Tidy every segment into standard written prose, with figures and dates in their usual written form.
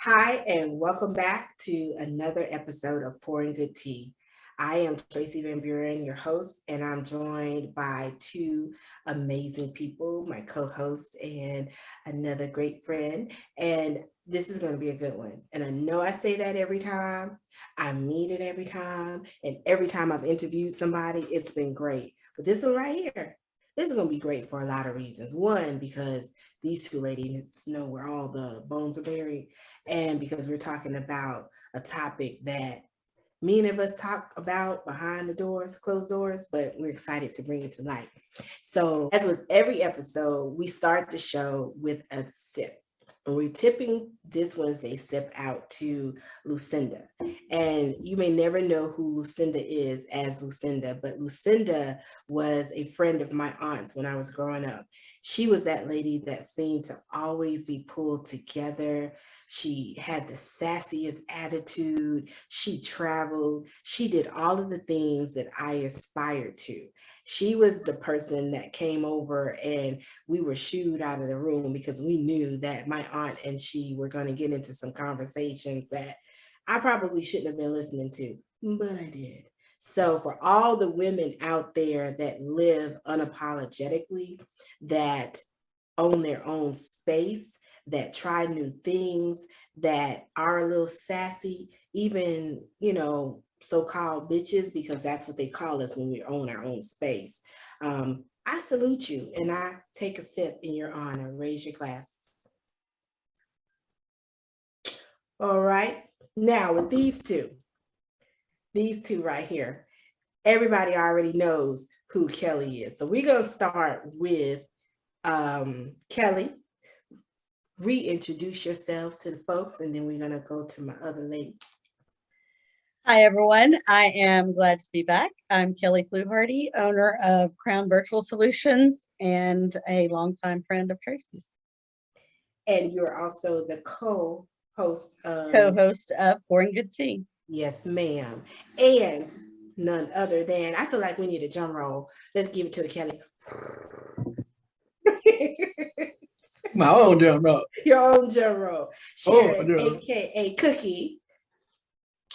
Hi, and welcome back to another episode of Pouring Good Tea. I am Tracie VanBuren, your host, and I'm joined by two amazing people, my co-host and another great friend. And this is going to be a good one. And I know I say that every time. I mean it every time. And every time I've interviewed somebody, it's been great. But this one right here, this is going to be great for a lot of reasons. One, because these two ladies know where all the bones are buried, and because we're talking about a topic that many of us talk about behind the doors, closed doors, but we're excited to bring it to light. So, as with every episode, we start the show with a sip. And we're tipping this one's a sip out to Lucinda. And you may never know who Lucinda is as Lucinda, but Lucinda was a friend of my aunt's when I was growing up. She was that lady that seemed to always be pulled together. She had the sassiest attitude. She traveled. She did all of the things that I aspired to. She was the person that came over and we were shooed out of the room because we knew that my aunt and she were going to get into some conversations that I probably shouldn't have been listening to, but I did. So for all the women out there that live unapologetically, that own their own space, that try new things, that are a little sassy, even, so-called bitches, because that's what they call us when we own our own space. I salute you and I take a sip in your honor. Raise your glass. All right. Now with these two right here, everybody already knows who Kelly is. So we're going to start with Kelly. Reintroduce yourselves to the folks, and then we're going to go to my other lady. Hi, everyone. I am glad to be back. I'm Kelly Fluharty, owner of Crown Virtual Solutions and a longtime friend of Tracie's. And you're also the co-host of Pouring Good Tea. Yes, ma'am. And none other than, I feel like we need a drum roll. Let's give it to the Kelly. My own drum roll. Your own drum roll. Sharon, aka Cookie.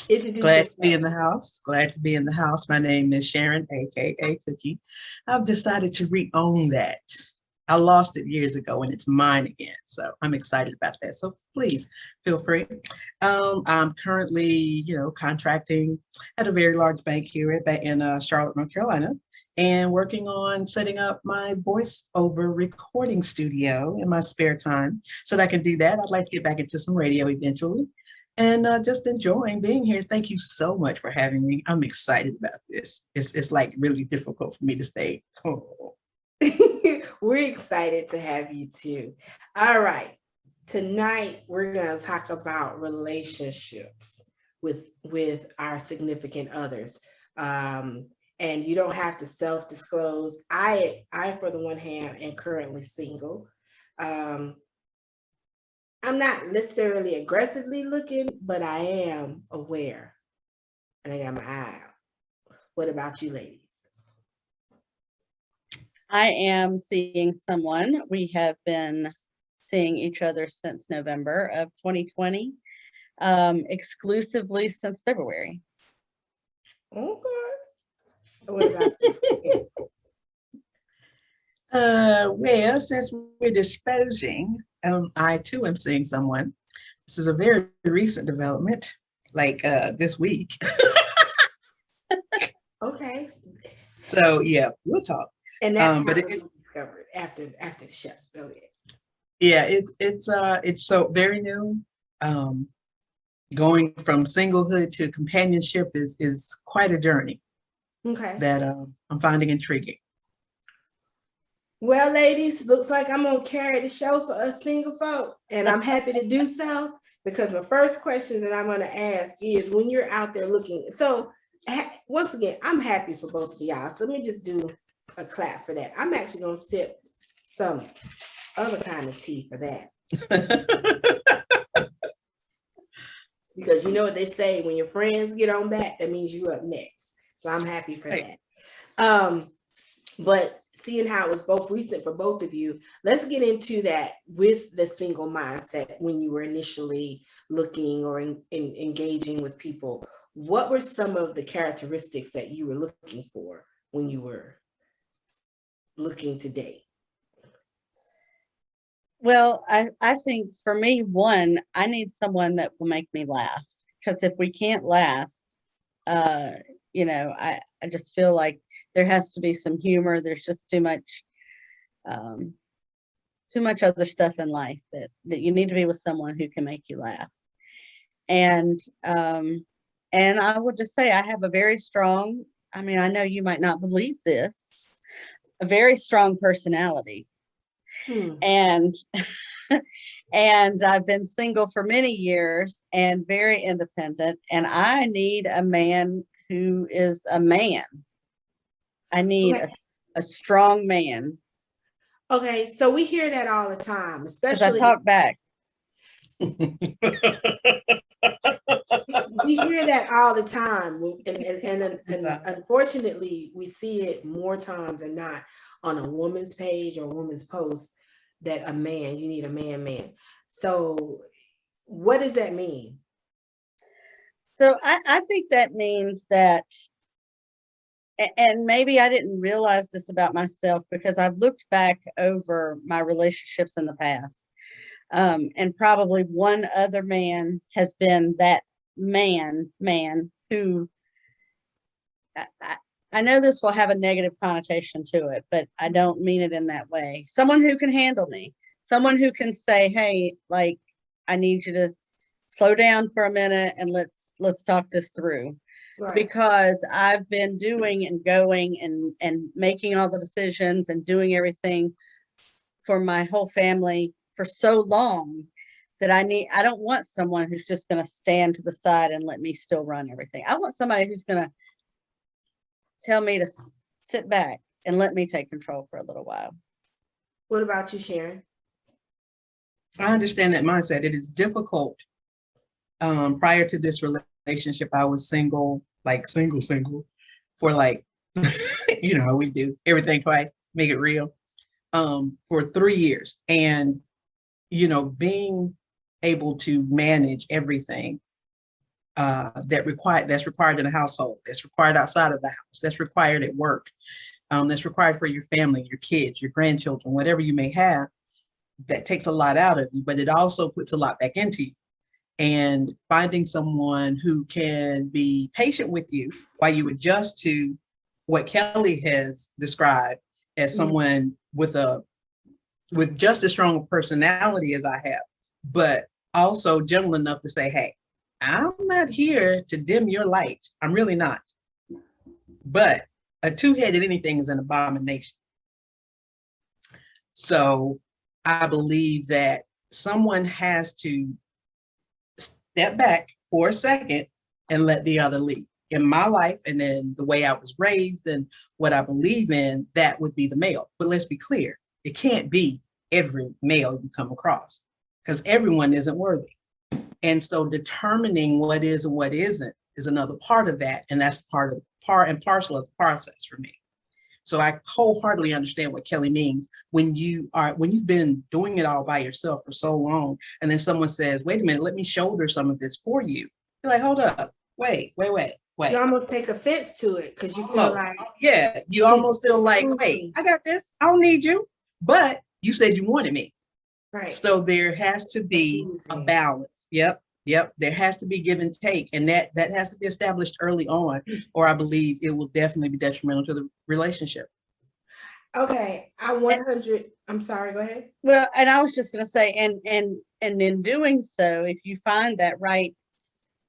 Glad to be in the house. Glad to be in the house. My name is Sharon, aka Cookie. I've decided to re-own that. I lost it years ago and it's mine again. So I'm excited about that. So please feel free. I'm currently, contracting at a very large bank here in Charlotte, North Carolina, and working on setting up my voiceover recording studio in my spare time so that I can do that. I'd like to get back into some radio eventually. And just enjoying being here. Thank you so much for having me. I'm excited about this. It's like really difficult for me to stay calm. We're excited to have you too. All right. Tonight, we're going to talk about relationships with our significant others. And you don't have to self-disclose. I, for the one hand, am currently single. I'm not necessarily aggressively looking, but I am aware. And I got my eye out. What about you ladies? I am seeing someone. We have been seeing each other since November of 2020, exclusively since February. Okay. What about you? Well, since we're disposing, I too am seeing someone. This is a very recent development, like this week. Okay. So yeah, we'll talk. And that but it's discovered after the show. Go ahead. Yeah, it's so very new. Going from singlehood to companionship is quite a journey. Okay. That I'm finding intriguing. Well, ladies, looks like I'm gonna carry the show for us single folk, and I'm happy to do so because the first question that I'm gonna ask is when you're out there looking. So once again, I'm happy for both of y'all. So let me just do a clap for that. I'm actually gonna sip some other kind of tea for that. Because you know what they say, when your friends get on back, that means you're up next. So I'm happy for that. But seeing how it was both recent for both of you, let's get into that with the single mindset when you were initially looking or engaging with people. What were some of the characteristics that you were looking for when you were looking to date? Well, I think for me, one, I need someone that will make me laugh. Because if we can't laugh, uh, I just feel like there has to be some humor. There's just um, too much other stuff in life that you need to be with someone who can make you laugh. And I would just say I have a very strong, I mean, I know you might not believe this, a very strong personality. And and I've been single for many years and very independent, and I need a man who is a man. I need a strong man. Okay, so we hear that all the time, especially. I talk back. We hear that all the time, and unfortunately, we see it more times than not on a woman's page or woman's post that you need a man. So, what does that mean? So I think that means that, and maybe I didn't realize this about myself because I've looked back over my relationships in the past. And probably one other man has been that man who, I know this will have a negative connotation to it, but I don't mean it in that way. Someone who can handle me, someone who can say, hey, like, I need you to slow down for a minute and let's talk this through. Right. Because I've been doing and going and making all the decisions and doing everything for my whole family for so long that I don't want someone who's just going to stand to the side and let me still run everything. I want somebody who's going to tell me to sit back and let me take control for a little while. What about you, Sharon? I understand that mindset. It is difficult. Prior to this relationship, I was single for like, we do everything twice, make it real, for 3 years. And, being able to manage everything that's required in a household, that's required outside of the house, that's required at work, that's required for your family, your kids, your grandchildren, whatever you may have, that takes a lot out of you, but it also puts a lot back into you. And finding someone who can be patient with you while you adjust to what Kelly has described as someone with just as strong a personality as I have, but also gentle enough to say, hey, I'm not here to dim your light. I'm really not. But a two-headed anything is an abomination. So I believe that someone has to step back for a second and let the other lead. In my life, and then the way I was raised and what I believe in, that would be the male. But let's be clear, it can't be every male you come across because everyone isn't worthy. And so determining what is and what isn't is another part of that. And that's part and parcel of the process for me. So I wholeheartedly understand what Kelly means when you've been doing it all by yourself for so long. And then someone says, wait a minute, let me shoulder some of this for you. You're like, hold up, wait. You almost take offense to it because you feel like. Yeah, you almost feel like, wait, I got this. I don't need you. But you said you wanted me. Right. So there has to be a balance. Yep. There has to be give and take. And that has to be established early on, or I believe it will definitely be detrimental to the relationship. Okay. I'm sorry, go ahead. Well, and I was just going to say, and in doing so, if you find that right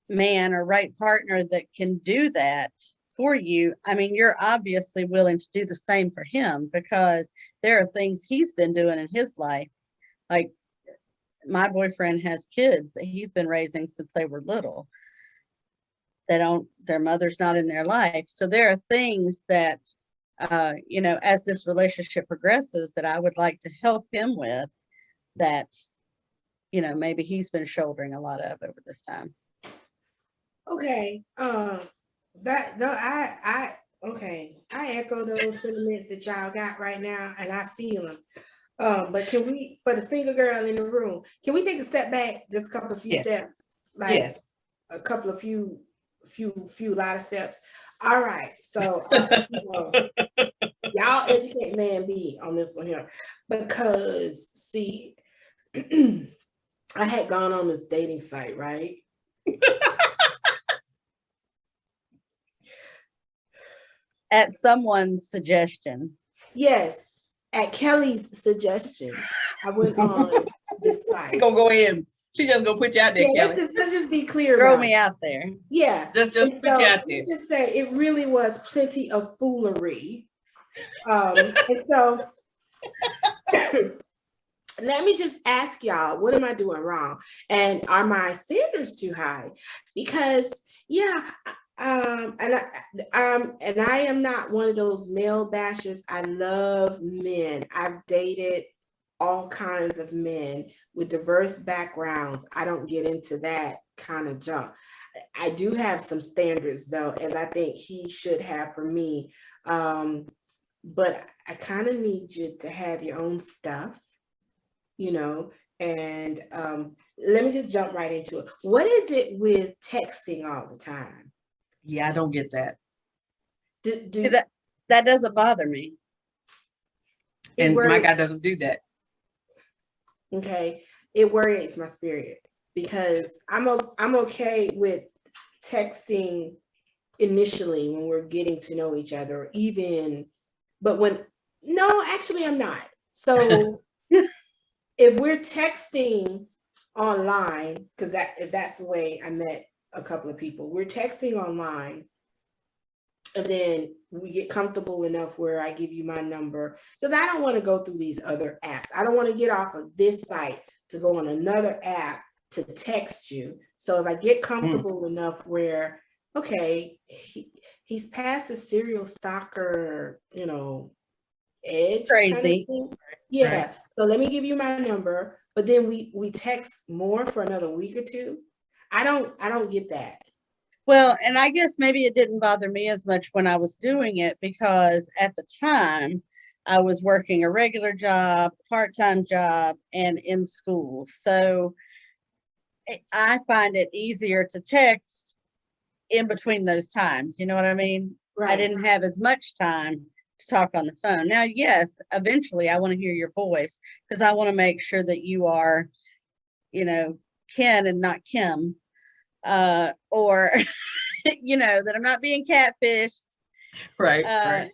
man or right partner that can do that for you, I mean, you're obviously willing to do the same for him because there are things he's been doing in his life. Like my boyfriend has kids that he's been raising since they were little. Their mother's not in their life. So there are things that, as this relationship progresses that I would like to help him with that, maybe he's been shouldering a lot of over this time. Okay. Okay, I echo those sentiments that y'all got right now, and I feel them. But can we, for the single girl in the room, can we take a step back, just a couple of few Yes, steps, like yes. a couple of few lot of steps? All right, so y'all educate man B on this one here, because see, I had gone on this dating site, right? At someone's suggestion. Yes, at Kelly's suggestion, I went on this She site. gonna go in. She just gonna put you out there, Yeah, Kelly. let's just be clear. Throw about me it. out there. Yeah. Just And put you out there. let's just say it really was plenty of foolery. And so let me just ask y'all, what am I doing wrong? And are my standards too high? Because yeah, and I am not one of those male bashers. I love men. I've dated all kinds of men with diverse backgrounds. I don't get into that kind of junk. I do have some standards though, as I think he should have for me. But I kind of need you to have your own stuff, you know, and let me just jump right into it. What is it with texting all the time? Yeah, I don't get that. See, that doesn't bother me. And my guy doesn't do that. Okay, it worries my spirit, because I'm okay with texting initially when we're getting to know each other, even, but when, no, actually I'm not. So if we're texting online, because if that's the way I met a couple of people, we're texting online, and then we get comfortable enough where I give you my number, because I don't want to go through these other apps. I don't want to get off of this site to go on another app to text you. So if I get comfortable enough where, okay, he's past the serial stalker, edge kind of Crazy. thing. Yeah. Right. So let me give you my number, but then we text more for another week or two. I don't get that. Well, and I guess maybe it didn't bother me as much when I was doing it, because at the time I was working a regular job, part-time job, and in school. So I find it easier to text in between those times. You know what I mean? Right. I didn't have as much time to talk on the phone. Now, yes, eventually I want to hear your voice, because I want to make sure that you are, Ken and not Kim, or, that I'm not being catfished. Right. Right.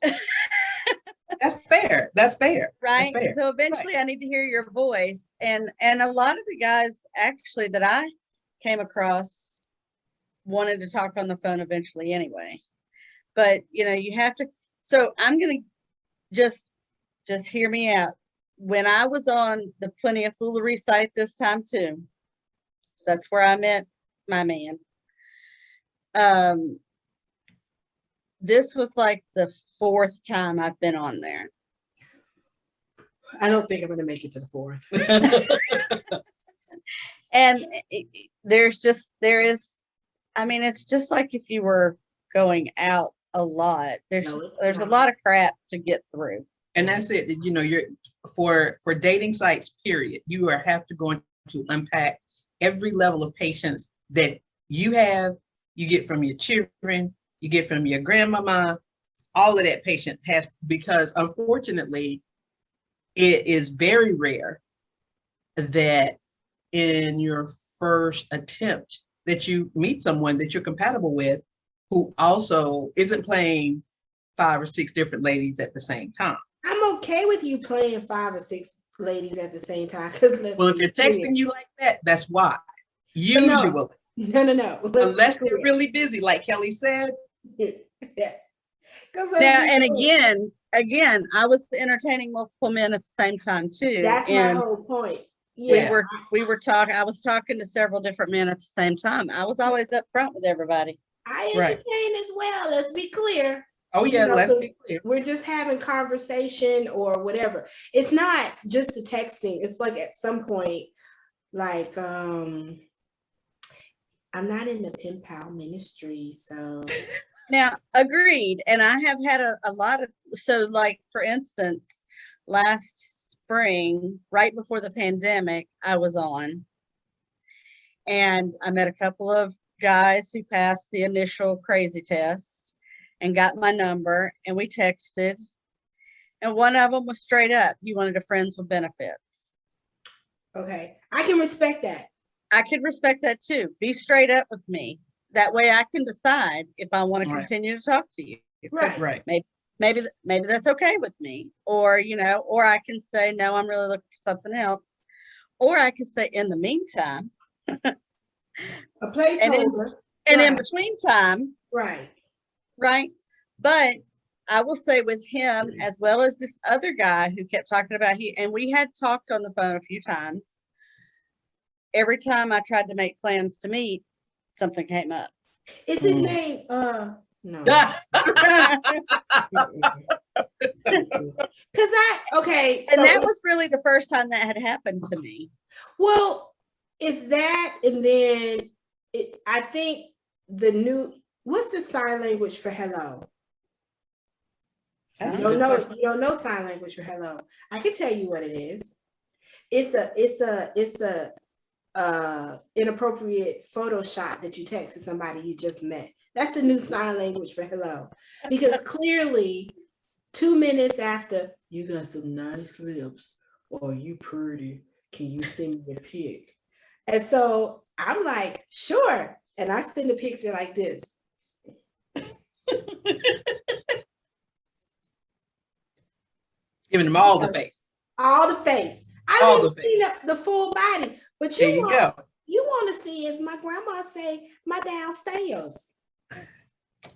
That's fair. That's fair. Right. That's fair. So eventually I need to hear your voice. And a lot of the guys actually that I came across wanted to talk on the phone eventually anyway. But you have to, so I'm gonna just hear me out. When I was on the Plenty of Foolery site this time too, that's where I met my man. This was like the 4th time I've been on there. I don't think I'm going to make it to the 4th. And it's just like if you were going out a lot, there's a lot of crap to get through. And that's it. You're for dating sites, period. You have to go to unpack every level of patience that you get from your children, you get from your grandmama. All of that patience because unfortunately, it is very rare that in your first attempt that you meet someone that you're compatible with, who also isn't playing 5 or 6 different ladies at the same time. I'm okay with you playing 5 or 6 ladies at the same time. Well, if they're texting you like that, that's why. Usually. No. Unless they're really busy, like Kelly said. Yeah. Now, and again, I was entertaining multiple men at the same time too. That's my whole point. Yeah. We were talking, I was talking to several different men at the same time. I was always up front with everybody. I entertain as well. Let's be clear. Oh yeah, let's be clear. We're just having conversation or whatever. It's not just the texting. It's like at some point, like I'm not in the pen pal ministry, so Now, agreed. And I have had a lot of, so like, for instance, last spring, right before the pandemic, I was on and I met a couple of guys who passed the initial crazy test and got my number, and we texted. And one of them was straight up, you wanted a friends with benefits. Okay. I can respect that. I could respect that too. Be straight up with me. That way I can decide if I want to continue to talk to you. Right. Maybe that's okay with me. Or, you know, or I can say, no, I'm really looking for something else. Or I can say, in the meantime, a placeholder. And in between time. Right. But I will say with him, as well as this other guy who kept talking about and we had talked on the phone a few times. Every time I tried to make plans to meet, something came up. Is his name no? Because that was really the first time that had happened to me. Well, it's that, and then I think what's the sign language for hello? You don't know sign language for hello. I can tell you what it is. It's a inappropriate photo shot that you text to somebody you just met. That's the new sign language for hello. Because clearly 2 minutes after, you got some nice lips, or you pretty, can you send me a pic? And so I'm like, sure. And I send a picture like this. Giving them all the face. All the face. I didn't see the full body. But you want to see, as my grandma say, my downstairs.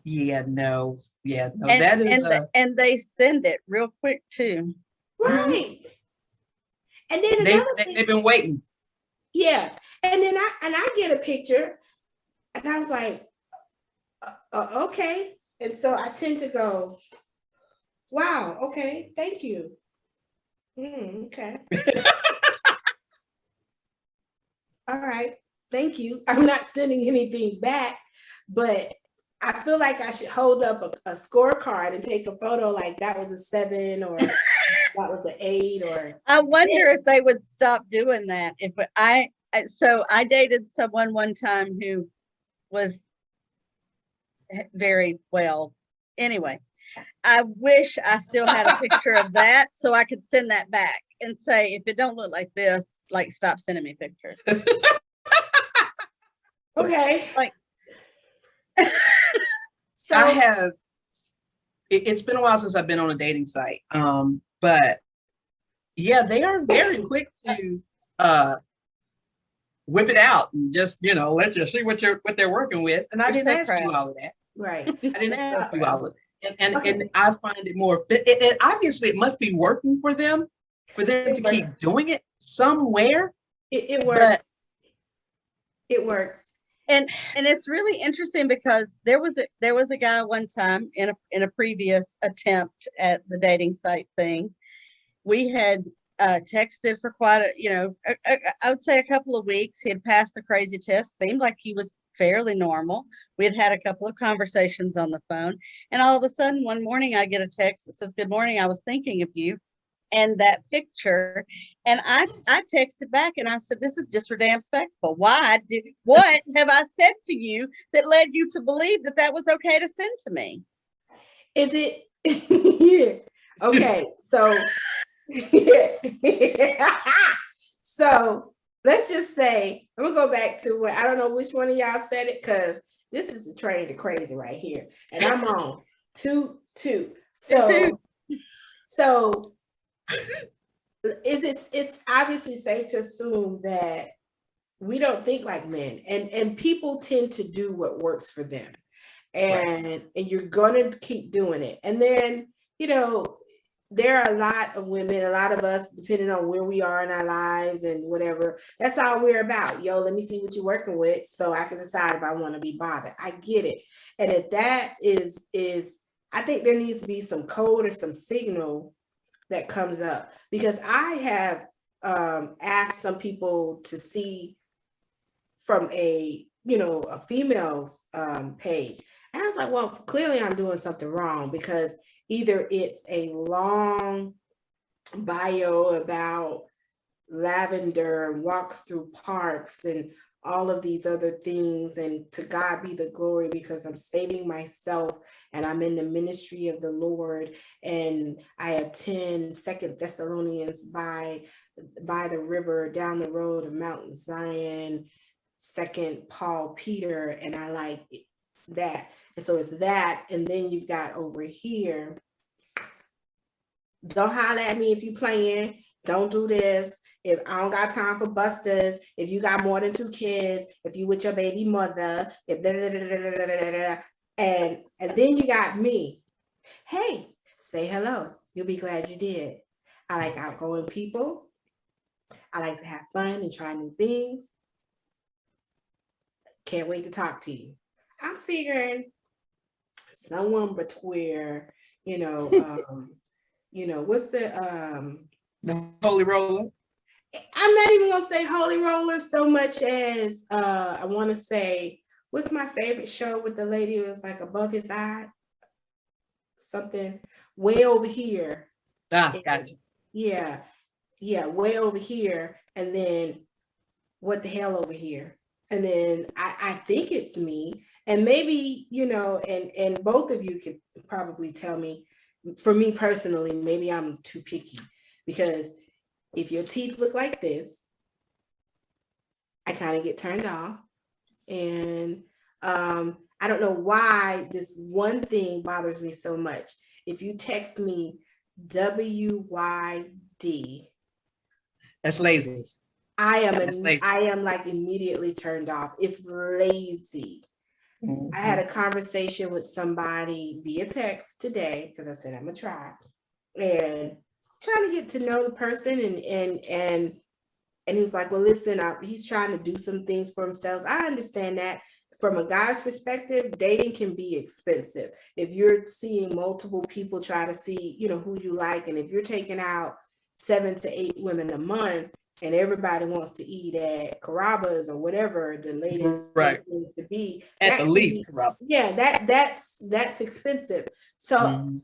No, and, that is and they send it real quick too. Right. And then they've been waiting. Yeah. And then I get a picture and I was like, okay. And so I tend to go, wow, okay, thank you. Okay. All right, thank you. I'm not sending anything back, but I feel like I should hold up a scorecard and take a photo like that was a 7 or that was an 8 or. I wonder if they would stop doing that. So I dated someone one time who was very well. Anyway, I wish I still had a picture of that so I could send that back and say, if it don't look like this, like, stop sending me pictures. Okay. Like, so I have, it's been a while since I've been on a dating site. But yeah, they are very quick to whip it out and just, let you see what they're working with. And I didn't ask you all of that. Right. I didn't ask you all of that. And Okay. I find it more fit. And obviously it must be working for them to keep doing it somewhere. It works. It works. And it's really interesting because there was a guy one time in a previous attempt at the dating site thing. We had texted for quite I would say a couple of weeks. He had passed the crazy test. Seemed like he was fairly normal. We had a couple of conversations on the phone, and all of a sudden one morning I get a text that says, "Good morning, I was thinking of you," and that picture. And I texted back and I said, "This is disrespectful. What have I said to you that led you to believe that was okay to send to me?" Is it? Yeah. Okay. So, so let's just say, I'm gonna go back to I don't know which one of y'all said it, because this is the train to crazy right here, and I'm on 2. So it's obviously safe to assume that we don't think like men, and people tend to do what works for them, and you're gonna keep doing it. And then there are a lot of women, a lot of us, depending on where we are in our lives and whatever, that's all we're about. Let me see what you're working with so I can decide if I want to be bothered. I get it. And if that is I think there needs to be some code or some signal that comes up, because I have asked some people to see from a a female's page. And I was like, well, clearly I'm doing something wrong, because either it's a long bio about lavender and walks through parks and all of these other things, and to God be the glory, because I'm saving myself and I'm in the ministry of the Lord, and I attend 2 Thessalonians by the river down the road of Mount Zion, 2 Paul Peter, and I like that. And so it's that, and then you've got over here, don't holler at me if you playing, don't do this, if I don't got time for busters, if you got more than 2 kids, if you with your baby mother, if and then you got me. Hey, say hello. You'll be glad you did. I like outgoing people. I like to have fun and try new things. Can't wait to talk to you. I'm figuring someone between, what's the Holy Roller? I'm not even gonna say Holy Roller so much as I want to say, what's my favorite show with the lady who was like above his eye? Something way over here. Gotcha. Yeah, way over here, and then what the hell over here? And then I think it's me, and maybe and both of you could probably tell me. For me personally, maybe I'm too picky, because if your teeth look like this, I kind of get turned off. And I don't know why this one thing bothers me so much. If you text me WYD, that's lazy. I am like immediately turned off. It's lazy. Mm-hmm. I had a conversation with somebody via text today, because I said I'm gonna try, and trying to get to know the person, and he was like, well, listen, he's trying to do some things for himself. I understand that. From a guy's perspective, dating can be expensive. If you're seeing multiple people try to see, who you like, and if you're taking out 7 to 8 women a month, and everybody wants to eat at Carrabba's or whatever the latest right to be, at the least, yeah, that's expensive. So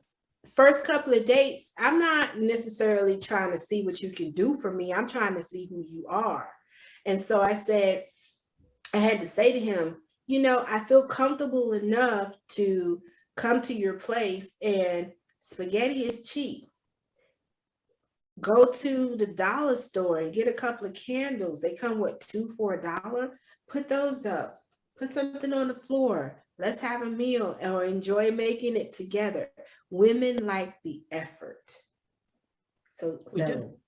first couple of dates, I'm not necessarily trying to see what you can do for me. I'm trying to see who you are. And so I had to say to him, I feel comfortable enough to come to your place, and spaghetti is cheap. Go to the dollar store and get a couple of candles. They come with 2 for $1. Put those up. Put something on the floor. Let's have a meal or enjoy making it together. Women like the effort. So fellas,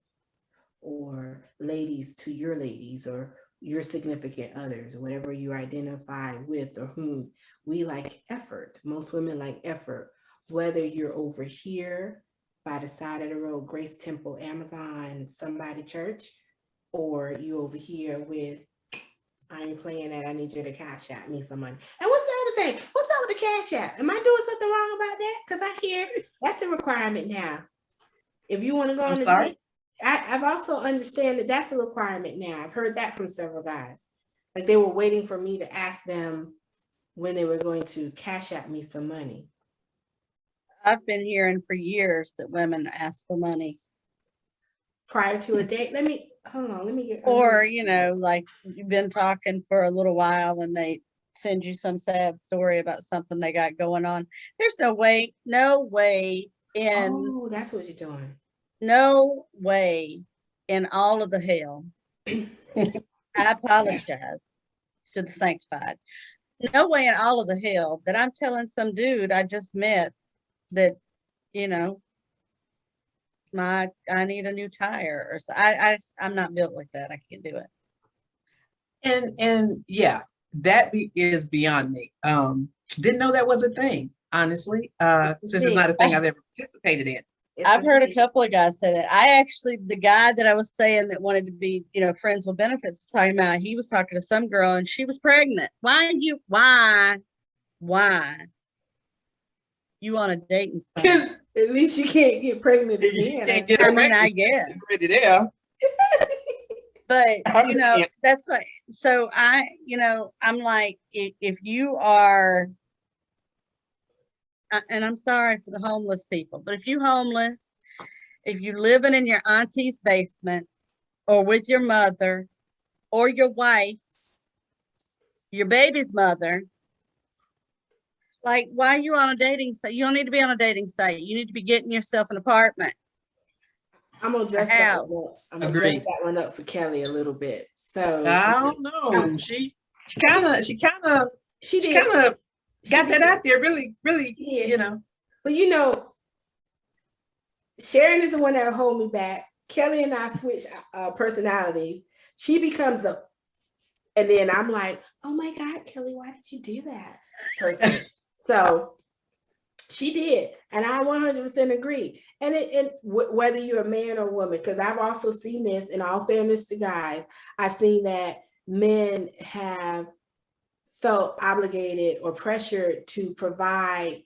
or ladies, to your ladies or your significant others, or whatever you identify with or whom, we like effort. Most women like effort. Whether you're over here by the side of the road, Grace Temple, Amazon, somebody church, or you over here with, I ain't playing that, I need you to cash out me some money. And what's the other thing? What's up with the cash out? Am I doing something wrong about that? Because I hear that's a requirement now. If you want to go on the date, I've also understand that that's a requirement now. I've heard that from several guys. Like they were waiting for me to ask them when they were going to cash out me some money. I've been hearing for years that women ask for money prior to a date. Let me get. Or, like you've been talking for a little while and they send you some sad story about something they got going on. There's no way in. Oh, that's what you're doing. No way in all of the hell. I apologize to the sanctified. No way in all of the hell that I'm telling some dude I just met that, I need a new tire, or so. I'm not built like that. I can't do it. And yeah, that is beyond me. Didn't know that was a thing, honestly. Since it's not a thing I've ever participated in. I've heard a couple of guys say that. The guy that I was saying that wanted to be, friends with benefits, talking about, he was talking to some girl and she was pregnant. Why you want to date and stuff? Because at least you can't get pregnant again. I guess. Already there. But that's like, so I'm like, if you are, and I'm sorry for the homeless people, but if you homeless, if you living in your auntie's basement or with your mother or your wife, your baby's mother, like, why are you on a dating site? You don't need to be on a dating site. You need to be getting yourself an apartment. I'm gonna dress that one up. I'm gonna dress that one up for Kelly a little bit. So I don't know. She kind of got that out there really, But Sharon is the one that hold me back. Kelly and I switch personalities. She becomes and then I'm like, oh my God, Kelly, why did you do that? Person. So she did, and I 100% agree. And whether you're a man or woman, because I've also seen this, in all fairness to guys, I've seen that men have felt obligated or pressured to provide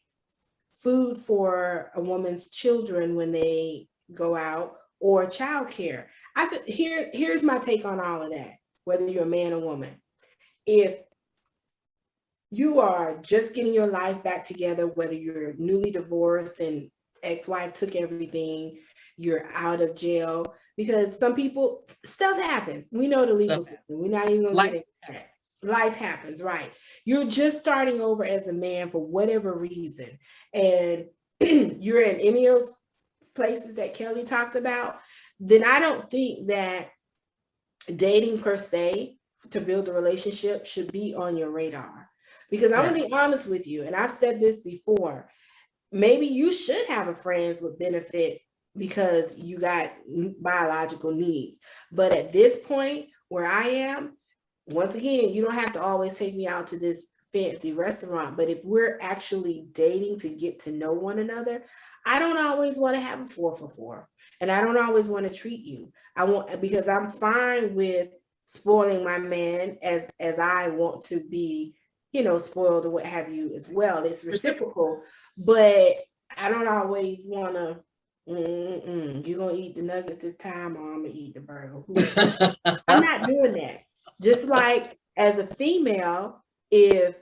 food for a woman's children when they go out, or childcare. Here's my take on all of that, whether you're a man or woman. If you are just getting your life back together, whether you're newly divorced and ex-wife took everything, you're out of jail, because some people, stuff happens. We know the legal system. We're not even gonna get into that. Life happens, right? You're just starting over as a man for whatever reason, and you're in any of those places that Kelly talked about, then I don't think that dating per se to build a relationship should be on your radar. Because I'm gonna be honest with you, and I've said this before, maybe you should have a friends with benefits because you got biological needs. But at this point where I am, once again, you don't have to always take me out to this fancy restaurant, but if we're actually dating to get to know one another, I don't always want to have a 4 for 4. And I don't always want to treat you. Because I'm fine with spoiling my man as I want to be, spoiled or what have you as well. It's reciprocal, but I don't always want to, you're going to eat the nuggets this time, or I'm going to eat the burger. I'm not doing that. Just like as a female, if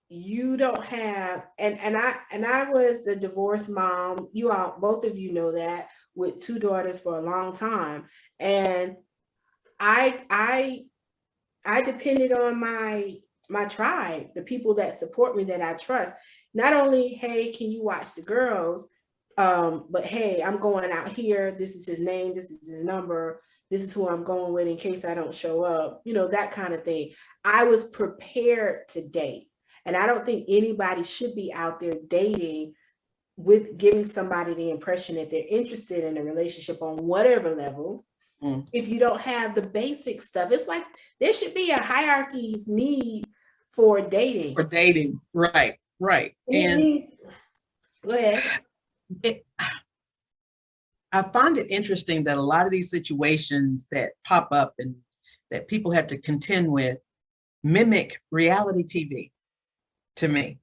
you don't have, and I was a divorced mom, both of you know that, with 2 daughters for a long time. And I depended on my tribe, the people that support me, that I trust. Not only, hey, can you watch the girls? But hey, I'm going out here. This is his name. This is his number. This is who I'm going with in case I don't show up. That kind of thing. I was prepared to date. And I don't think anybody should be out there dating with giving somebody the impression that they're interested in a relationship on whatever level. If you don't have the basic stuff. It's like there should be a hierarchy's need for dating. Right. And go ahead. I find it interesting that a lot of these situations that pop up and that people have to contend with mimic reality TV to me.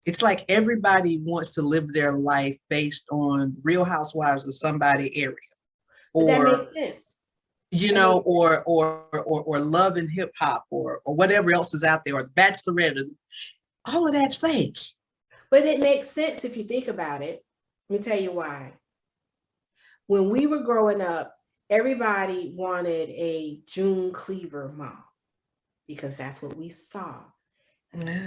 It's like everybody wants to live their life based on Real Housewives of somebody area. Or that makes sense. Or Love and Hip Hop or whatever else is out there, or The Bachelorette. All of that's fake. But it makes sense if you think about it. Let me tell you why. When we were growing up, everybody wanted a June Cleaver mom because that's what we saw.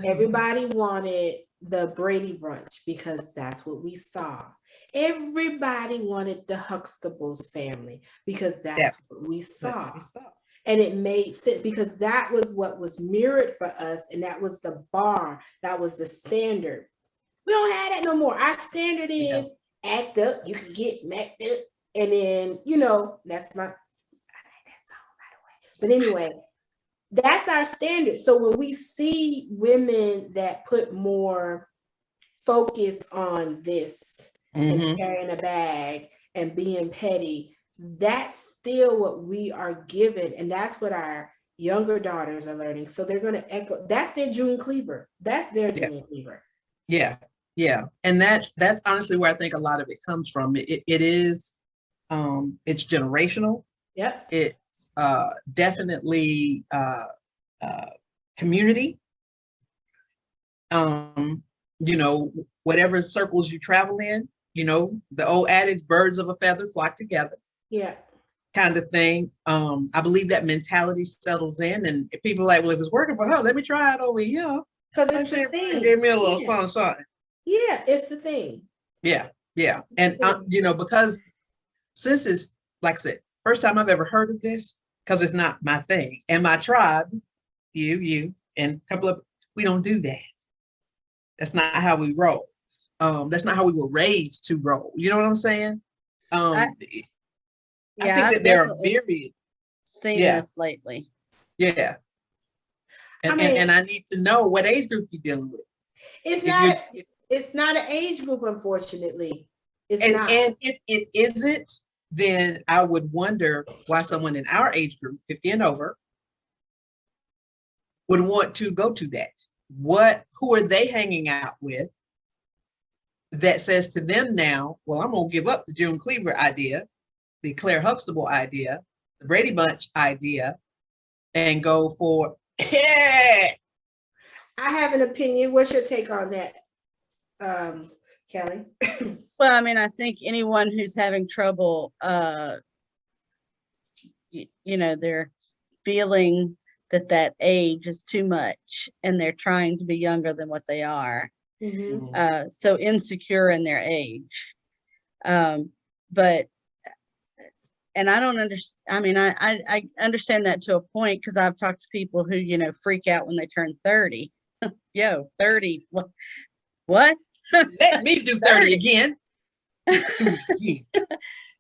Everybody wanted the Brady Brunch because that's what we saw. Everybody wanted the Huxtables family because that's what we saw. And it made sense because that was what was mirrored for us, and that was the bar, that was the standard. We don't have that no more. Our standard is act up, you can get macked up, and then, that's my, I like that song, by the way. But anyway, that's our standard. So when we see women that put more focus on this and carrying a bag and being petty, that's still what we are given. And that's what our younger daughters are learning. So they're going to echo, that's their June Cleaver. That's their June Cleaver. Yeah. And that's honestly where I think a lot of it comes from. It is, it's generational. Yep. It's definitely community. You know, whatever circles you travel in, you know, the old adage, birds of a feather flock together. Yeah. Kind of thing. I believe that mentality settles in, and if people are like, well, if it's working for her, let me try it over here. Because it's the thing. Give me a little something. Yeah, it's the thing. Yeah. And, you know, because since it's, like I said, first time I've ever heard of this, because it's not my thing. And my tribe, you, and a couple of, we don't do that. That's not how we roll. That's not how we were raised to roll. You know what I'm saying? I think that there are very seen this lately. Yeah. And I need to know what age group you're dealing with. It's not an age group, unfortunately. It's not. And if it isn't, then I would wonder why someone in our age group, 50 and over, would want to go to that. Who are they hanging out with that says to them now, well, I'm gonna give up the June Cleaver idea, the Claire Huxtable idea, the Brady Bunch idea, and go for I have an opinion. What's your take on that, Kelly? Well, I mean, I think anyone who's having trouble, you know, they're feeling that age is too much and they're trying to be younger than what they are. Mm-hmm. So insecure in their age. But, and I don't understand. I mean, I understand that to a point, because I've talked to people who, you know, freak out when they turn 30. Yo, 30. What? Let me do 30 again.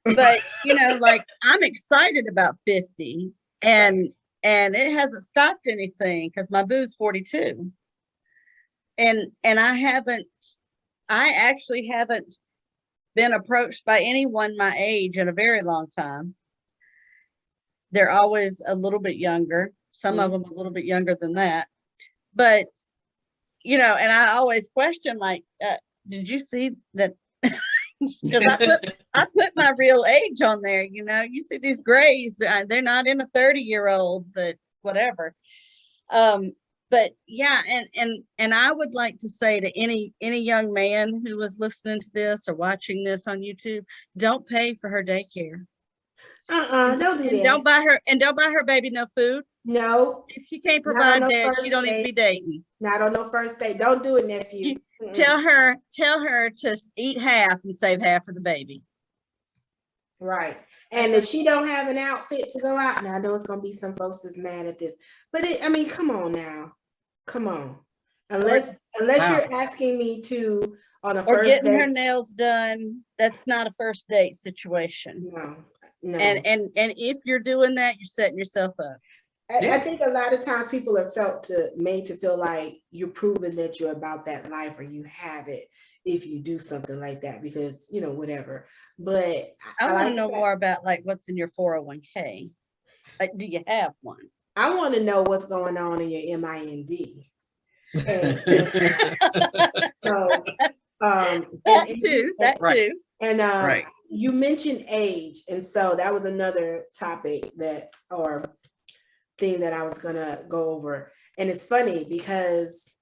But, you know, like, I'm excited about 50, and it hasn't stopped anything, because my boo's 42. And I actually haven't been approached by anyone my age in a very long time. They're always a little bit younger, some of them a little bit younger than that. But, you know, and I always question, like, did you see that? Because I put my real age on there. You know, you see these grays, they're not in a 30-year-old, but whatever. But yeah, and I would like to say to any young man who was listening to this or watching this on YouTube, don't pay for her daycare. Don't do that. Don't buy her baby no food. No. If she can't provide that, she don't need to be dating. Not on no first date. Don't do it, nephew. Tell her to eat half and save half for the baby. Right. And if she don't have an outfit to go out, now I know it's gonna be some folks that's mad at this, but I mean, come on now. Come on. Unless you're asking me to on a first getting date. her nails done, that's not a first date situation. No. And if you're doing that, you're setting yourself up. I think a lot of times people are made to feel like you're proving that you're about that life, or you have it if you do something like that, because, you know, whatever. But I want to know more about, like, what's in your 401k. Like, do you have one? I want to know what's going on in your MIND. That too. And you mentioned age, and so that was another topic thing that I was gonna go over. And it's funny because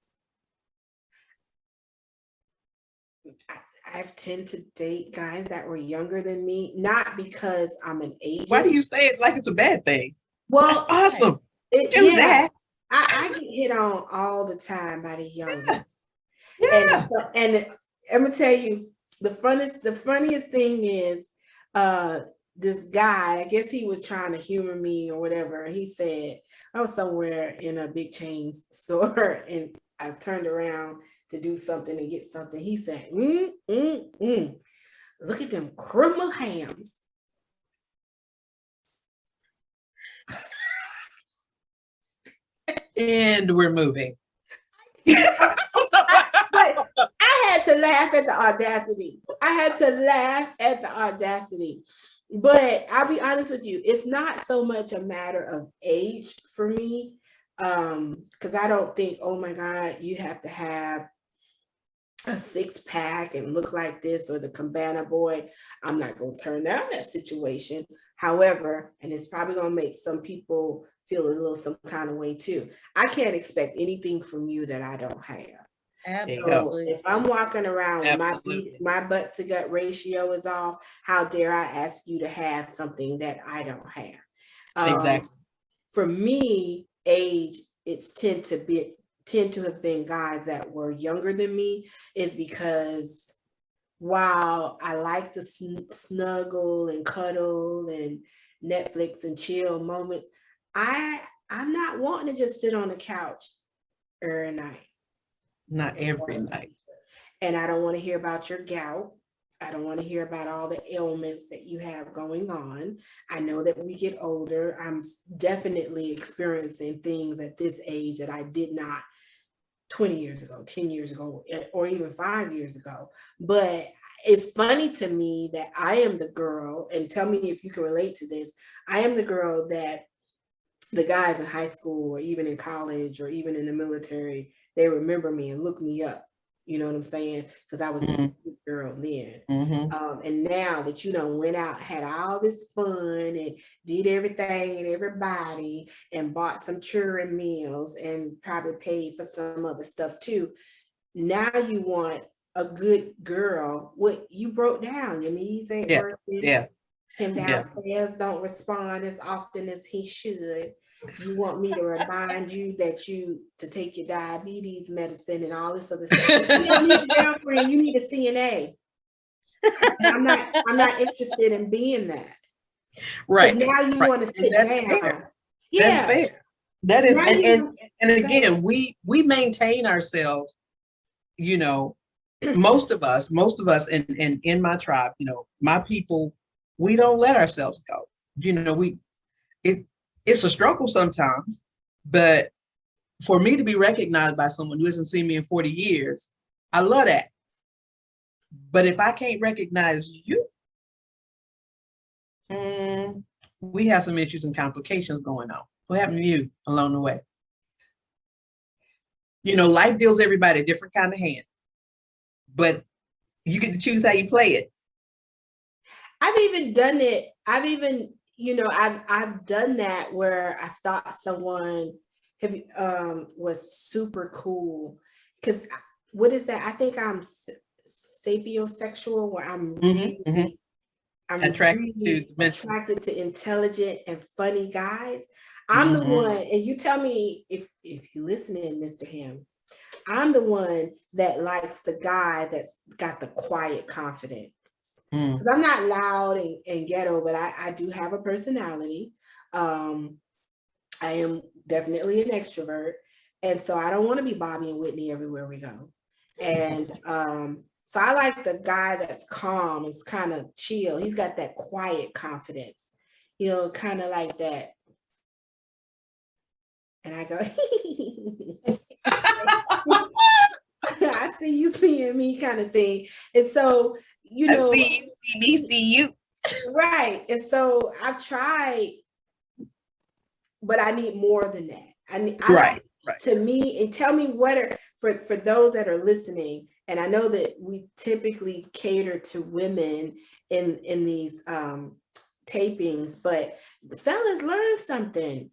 I've tend to date guys that were younger than me, not because I'm an ageist. Why do you say it like it's a bad thing? Well, that's awesome. Do that. I get hit on all the time by the youngest. Yeah. And I'm gonna tell you, the funniest thing is this guy, I guess he was trying to humor me or whatever. He said, I was somewhere in a big chain store and I turned around to do something and get something. He said, look at them criminal hams. And we're moving. I had to laugh at the audacity. But I'll be honest with you, it's not so much a matter of age for me. Because I don't think, oh my God, you have to have a six-pack and look like this, or the cabana boy, I'm not going to turn down that situation. However, and it's probably going to make some people feel a little some kind of way too, I can't expect anything from you that I don't have. So Absolutely. if I'm walking around with Absolutely. my butt to gut ratio is off, how dare I ask you to have something that I don't have? Exactly. For me, age, it's tend to have been guys that were younger than me, is because while I like the snuggle and cuddle and Netflix and chill moments, I'm not wanting to just sit on the couch every night. Not every night. And I don't want to hear about your gout. I don't want to hear about all the ailments that you have going on. I know that we get older. I'm definitely experiencing things at this age that I did not 20 years ago, 10 years ago, or even 5 years ago. But it's funny to me that I am the girl, and tell me if you can relate to this. I am the girl that the guys in high school or even in college or even in the military, they remember me and look me up. You know what I'm saying? Because I was the cute girl then. And now that you done went out, had all this fun and did everything and everybody and bought some children meals and probably paid for some other stuff too. Now you want a good girl. What you broke down, your knees ain't Yeah. working. Yeah. Him Yeah. downstairs don't respond as often as he should. You want me to remind you that you to take your diabetes medicine and all this other stuff. You don't need a girlfriend, you need a CNA. I'm not interested in being that. Right. Now you want to sit That's down. fair. Yeah. That's fair. That is, Now and again, we maintain ourselves, you know, most of us, and in my tribe, you know, my people, we don't let ourselves go. You know, it's a struggle sometimes, but for me to be recognized by someone who hasn't seen me in 40 years, I love that. But if I can't recognize you, we have some issues and complications going on. What happened to you along the way? You know, life deals everybody a different kind of hand, but you get to choose how you play it. I've even done it. I've done that where I thought someone was super cool. Because what is that? I think I'm sapiosexual, where I'm really, attracted to intelligent and funny guys. I'm the one, and you tell me if you're listening, Mr. Ham, I'm the one that likes the guy that's got the quiet confidence. Because I'm not loud and ghetto, but I do have a personality. I am definitely an extrovert. And so I don't want to be Bobby and Whitney everywhere we go. And so I like the guy that's calm, is kind of chill. He's got that quiet confidence, kind of like that. And I go, I see you seeing me, kind of thing. And so, I see you, see me, see you. Right. And so I've tried, but I need more than that. Right. To me, and tell me what are, for those that are listening, and I know that we typically cater to women in these tapings, but fellas, learn something.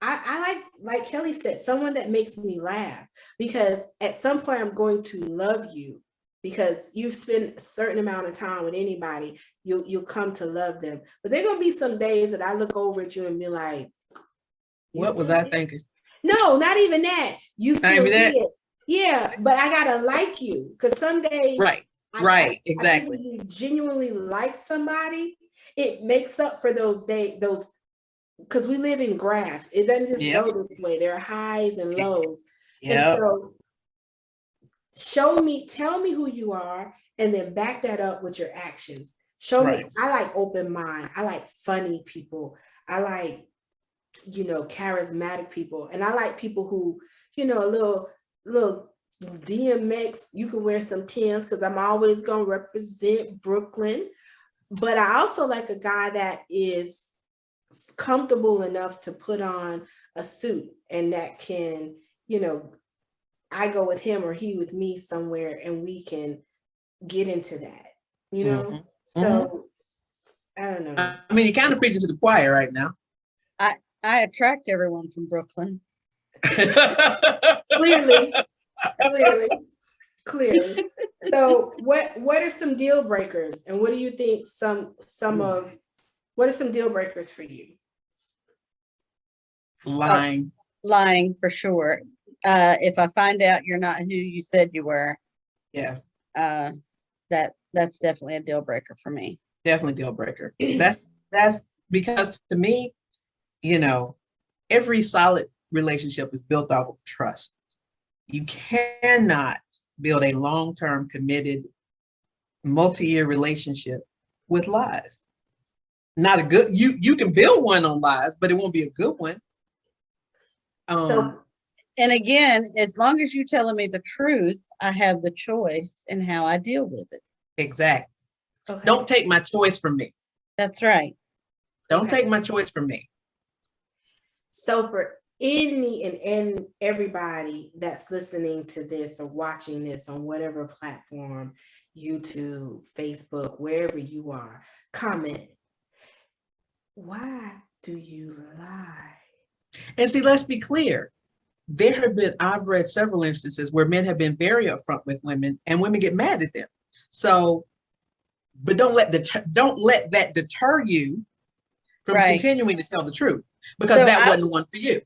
I like Kelly said, someone that makes me laugh, because at some point I'm going to love you, because you've spent a certain amount of time with anybody, you'll come to love them. But there are gonna be some days that I look over at you and be like, what was I thinking? No, not even that. You still did. Yeah, but I gotta like you, because some days, exactly. when you genuinely like somebody, it makes up for those days, because we live in graphs. It doesn't just go this way. There are highs and lows. And so tell me who you are, and then back that up with your actions. Show me. I like open mind. I like funny people. I like, charismatic people. And I like people who, a little DMX, you can wear some Tims, because I'm always going to represent Brooklyn. But I also like a guy that is comfortable enough to put on a suit, and that can, I go with him or he with me somewhere and we can get into that, you know? Mm-hmm. So I don't know. I mean, you're kind of preaching to the choir right now. I attract everyone from Brooklyn. Clearly. So what are some deal breakers, and what do you think what are some deal breakers for you? Lying. Lying for sure. If I find out you're not who you said you were, Yeah, that's definitely a deal breaker for me. definitely deal breaker. That's because to me, you know, every solid relationship is built off of trust. You cannot build a long-term committed multi-year relationship with lies. Not a good, you can build one on lies, but it won't be a good one. And again, as long as you're telling me the truth, I have the choice in how I deal with it. Exactly. Okay. Don't take my choice from me. That's right. Don't take my choice from me. So for any and everybody that's listening to this or watching this on whatever platform, YouTube, Facebook, wherever you are, comment, why do you lie? And see, let's be clear. I've read several instances where men have been very upfront with women and women get mad at them. So, but don't let that deter you from continuing to tell the truth, because that wasn't one for you.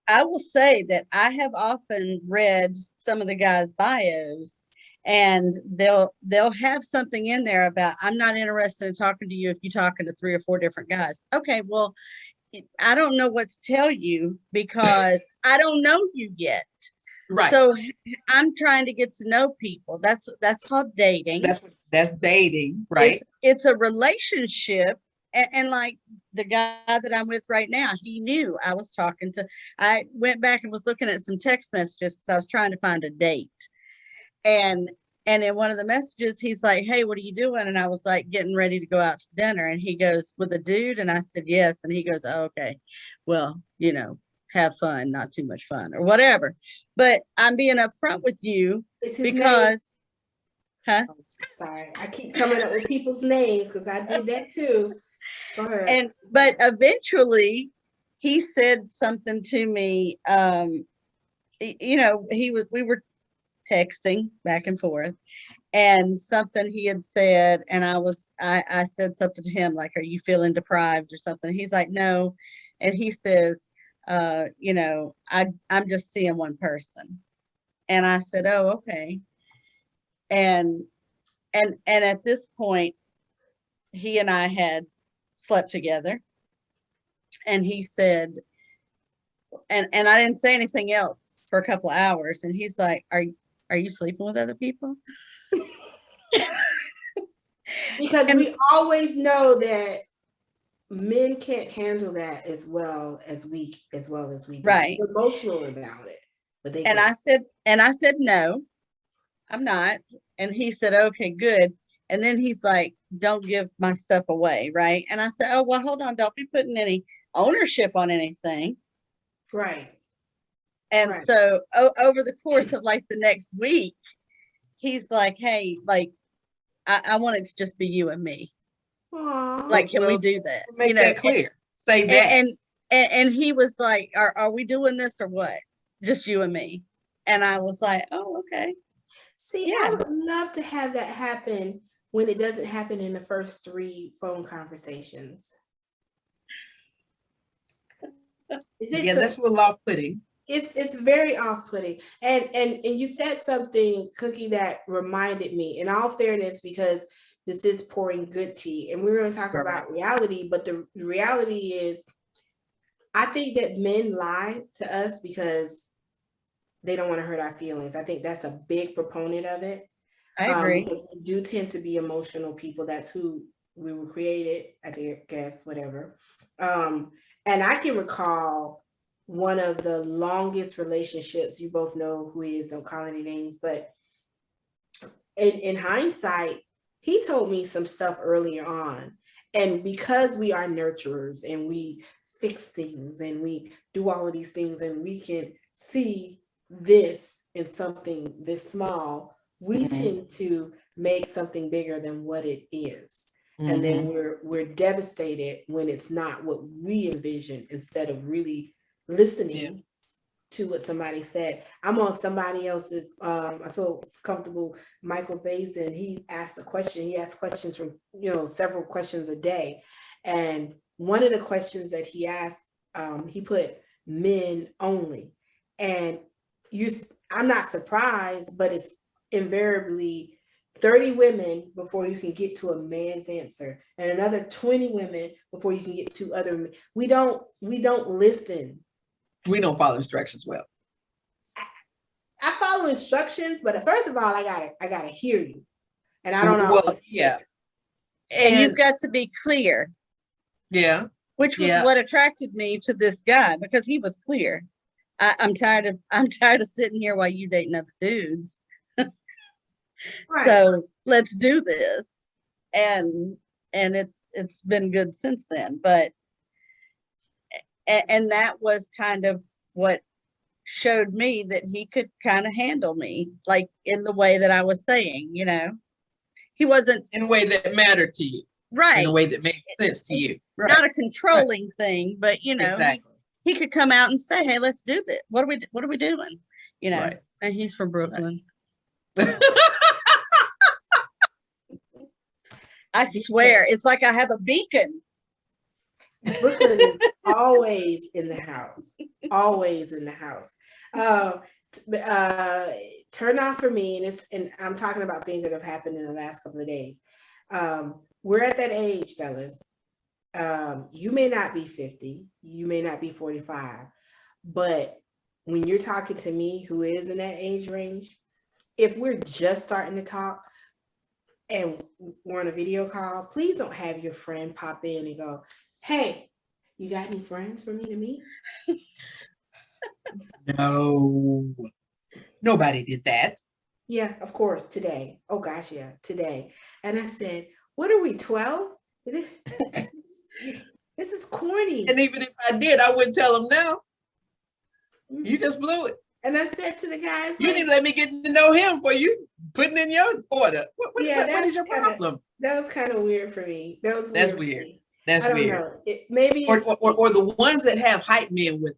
I will say that I have often read some of the guys' bios, and they'll have something in there about, I'm not interested in talking to you if you're talking to 3 or 4 different guys. Okay, well, I don't know what to tell you because I don't know you yet. Right. So I'm trying to get to know people. That's called dating. That's dating, right? It's a relationship. And like the guy that I'm with right now, he knew I was talking to. I went back and was looking at some text messages because I was trying to find a date. And in one of the messages, he's like, "Hey, what are you doing?" And I was like, "Getting ready to go out to dinner." And he goes, "With a dude?" And I said, "Yes." And he goes, "Oh, okay. Well, have fun, not too much fun," or whatever. But I'm being upfront with you because, Sorry, I keep coming up with people's names because I did that too. Go ahead. But eventually, he said something to me. We were texting back and forth, and something he had said, and I said something to him like, "Are you feeling deprived or something?" He's like, "No," and he says, I'm just seeing one person," and I said, "Oh, okay," and at this point, he and I had slept together, and he said, and I didn't say anything else for a couple of hours, and he's like, Are you sleeping with other people?" Because we always know that men can't handle that as well as we do. Right. We're emotional about it, but they can't. I said no, I'm not. And he said, "Okay, good." And then he's like, "Don't give my stuff away," right? And I said, "Oh, well, hold on, don't be putting any ownership on anything." Right. And so over the course of like the next week, he's like, "Hey, like, I want it to just be you and me." Aww. Like, can we do that? Make that clear. Say that. And he was like, are we doing this or what? Just you and me. And I was like, "Oh, okay." See, I would love to have that happen when it doesn't happen in the first 3 phone conversations. That's a little off-putting. It's very off-putting. And you said something, Cookie, that reminded me, in all fairness, because this is pouring good tea, and we're going to talk about reality, but the reality is, I think that men lie to us because they don't want to hurt our feelings. I think that's a big proponent of it. I agree. Because we do tend to be emotional people. That's who we were created, I guess, whatever. And I can recall one of the longest relationships. You both know who he is, don't call any names, but in hindsight, he told me some stuff earlier on. And because we are nurturers and we fix things and we do all of these things and we can see this in something this small, we Mhm. tend to make something bigger than what it is. And Mhm. then we're devastated when it's not what we envision, instead of really listening to what somebody said. I'm on somebody else's, I feel comfortable, Michael Basin, he asked a question, he asked questions from, several questions a day. And one of the questions that he asked, he put men only. And I'm not surprised, but it's invariably 30 women before you can get to a man's answer, and another 20 women before you can get to other men. We don't listen. We don't follow instructions well. I follow instructions, but first of all, I gotta hear you, and I don't always. Well, yeah, and you've got to be clear. Yeah, which was what attracted me to this guy, because he was clear. I'm tired of sitting here while you dating other dudes. Right. So let's do this, and it's been good since then. But and that was kind of what showed me that he could kind of handle me, like in the way that I was saying, he wasn't in a way that mattered to you, right? In a way that made sense to you, right? Not a controlling thing, but exactly. He could come out and say, "Hey, let's do this. What are we doing?" Right. And he's from Brooklyn. Right. I swear, it's like I have a beacon. Brooklyn is always in the house. Always in the house. Turn out for me, and I'm talking about things that have happened in the last couple of days. We're at that age, fellas. You may not be 50, you may not be 45, but when you're talking to me, who is in that age range, if we're just starting to talk and we're on a video call, please don't have your friend pop in and go, "Hey, you got any friends for me to meet?" No, nobody did that. Yeah, of course, today. Oh gosh, yeah, today. And I said, "What are we, 12? This is corny." And even if I did, I wouldn't tell them now. You just blew it. And I said to the guys, "You need to let me get to know him for you putting in your order." What is your problem? That was kind of weird for me. That's weird. That's I don't weird. know. Maybe or the ones that have hype men with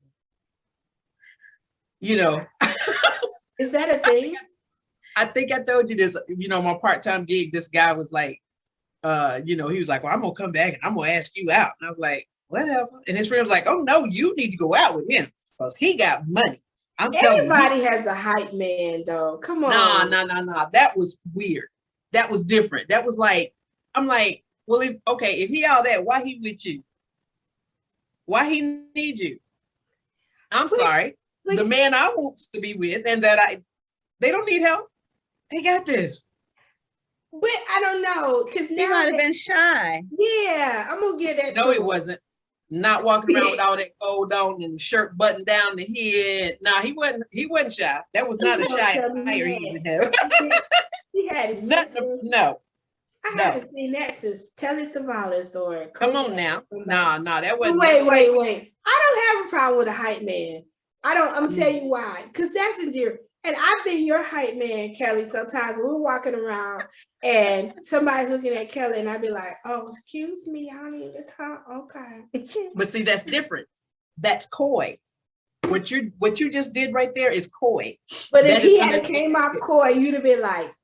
them. Is that a thing? I think I told you this. My part-time gig. This guy was like, he was like, "Well, I'm gonna come back and I'm gonna ask you out." And I was like, "Whatever." And his friend was like, "Oh no, you need to go out with him because he got money." Everybody has a hype man, though. Come on. Nah. That was weird. That was different. That was like, I'm like, well, if he all that, why he with you? Why he need you? I'm sorry. The man I wants to be with, and they don't need help. They got this. But I don't know, because now he might have been shy. Yeah, I'm gonna get that. No, he wasn't. Not walking around with all that gold on and the shirt buttoned down the head. Nah, he wasn't shy. That was not a shy attire he even had. He had his no. I haven't seen that since Telly Savalas or Come on now. Nah, that wasn't. Wait. I don't have a problem with a hype man. I'm gonna tell you why. Because that's endearing. And I've been your hype man, Kelly. Sometimes we're walking around and somebody's looking at Kelly, and I'd be like, "Oh, excuse me, I need to come." Okay. But see, that's different. That's coy. What you just did right there is coy. But if he had came off coy, you'd have been like,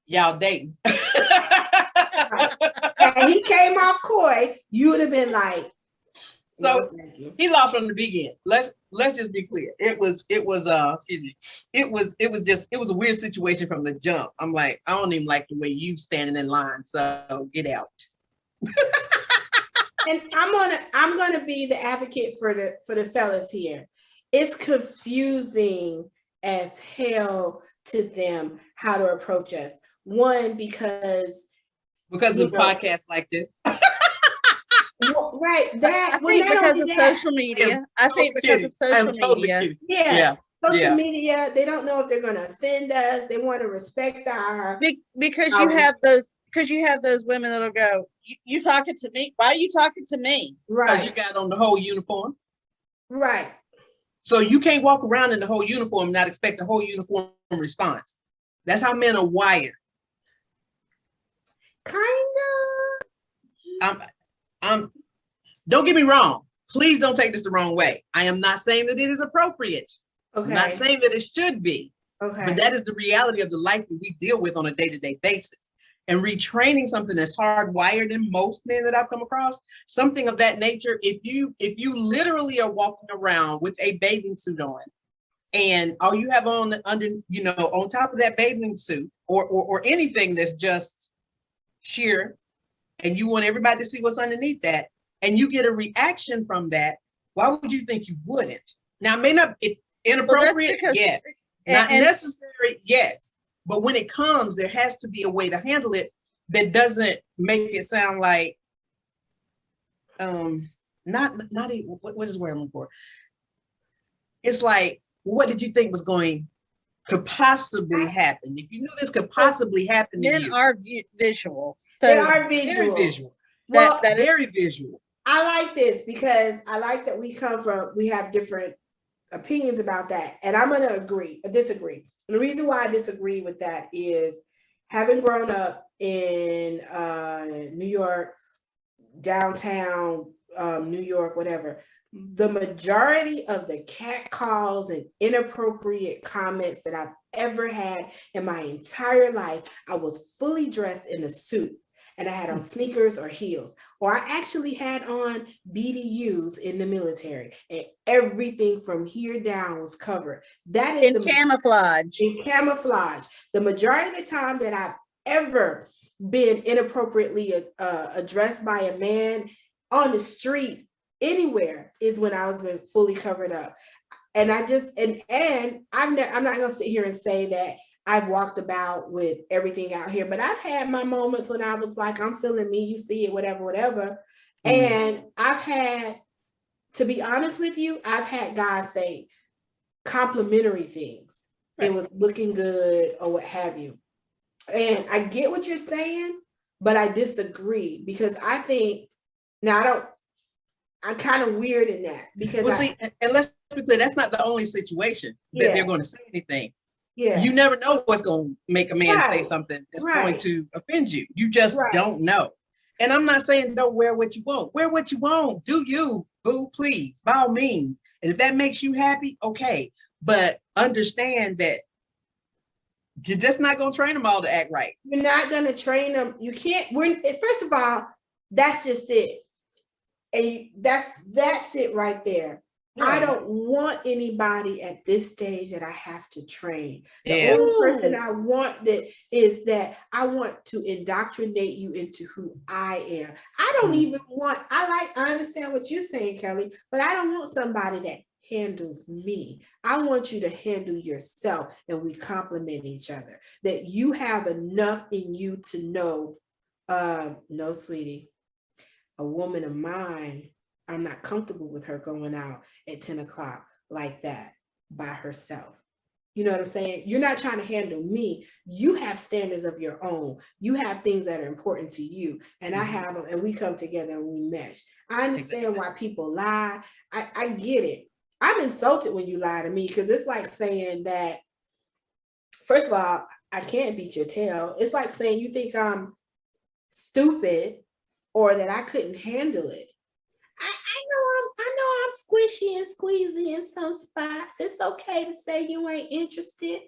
"Y'all dating." And he came off coy, you would have been like. So he lost from the beginning. Let's just be clear. It was excuse me. It was a weird situation from the jump. I'm like, I don't even like the way you standing in line. So get out. And I'm gonna be the advocate for the fellas here. It's confusing as hell to them how to approach us. One, because of podcasts like this. Right. I think because of social media. I think because of social media. Yeah. Social media, they don't know if they're going to offend us. They want to respect our. Because you have those women that'll go, you talking to me? Why are you talking to me? Right. Because you got on the whole uniform. Right. So you can't walk around in the whole uniform and not expect a whole uniform response. That's how men are wired. Kind I'm don't get me wrong. Please don't take this the wrong way. I am not saying that it is appropriate. of. I'm not Okay. saying that it should be, Okay. but that is the reality of the life that we deal with on a day-to-day basis. And retraining something that's hardwired in most men that I've come across, something of that nature, if you literally are walking around with a bathing suit on, and all you have on under, you know, on top of that bathing suit or anything that's just sheer, and you want everybody to see what's underneath that, and you get a reaction from that, why would you think you wouldn't? Now, it may not be inappropriate, yes. Not necessary, yes. But when it comes, there has to be a way to handle it that doesn't make it sound like, not even, what is the word I'm looking for? It's like, what did you think could possibly happen? If you knew this could possibly happen to Men you. are visual. So They are visual. Very visual. Well, that is Very visual. I like this because I like that we have different opinions about that. And I'm going to disagree. And the reason why I disagree with that is having grown up in New York, downtown New York, whatever, the majority of the catcalls and inappropriate comments that I've ever had in my entire life, I was fully dressed in a suit and I had on sneakers or heels, or I actually had on BDUs in the military, and everything from here down was covered. That is in camouflage. In camouflage. The majority of the time that I've ever been inappropriately addressed by a man on the street, anywhere, is when I was been fully covered up. And I just, and I'm not going to sit here and say that I've walked about with everything out here, but I've had my moments when I was like, I'm feeling me, you see it, whatever. And I've had, to be honest with you, I've had guys say complimentary things. Right. It was looking good or what have you. And I get what you're saying, but I disagree because I think, I'm kind of weird in that because and let's be clear, that's not the only situation that they're going to say anything. Yeah. You never know what's going to make a man say something that's going to offend you. You just don't know. And I'm not saying don't wear what you want. Wear what you want. Do you, boo, please, by all means. And if that makes you happy, okay. But understand that you're just not going to train them all to act right. You're not going to train them. You can't. First of all, that's just it. And that's it right there. Yeah. I don't want anybody at this stage that I have to train. The only person I want is that I want to indoctrinate you into who I am. I don't even want, I understand what you're saying, Kelly, but I don't want somebody that handles me. I want you to handle yourself, and we complement each other. That you have enough in you to know, no, sweetie, a woman of mine, I'm not comfortable with her going out at 10 o'clock like that by herself. You know what I'm saying? You're not trying to handle me. You have standards of your own. You have things that are important to you. And I have them, and we come together and we mesh. I understand why people lie. I get it. I'm insulted when you lie to me because it's like saying that, first of all, I can't beat your tail. It's like saying you think I'm stupid or that I couldn't handle it. I know I'm squishy and squeezy in some spots. It's okay to say you ain't interested.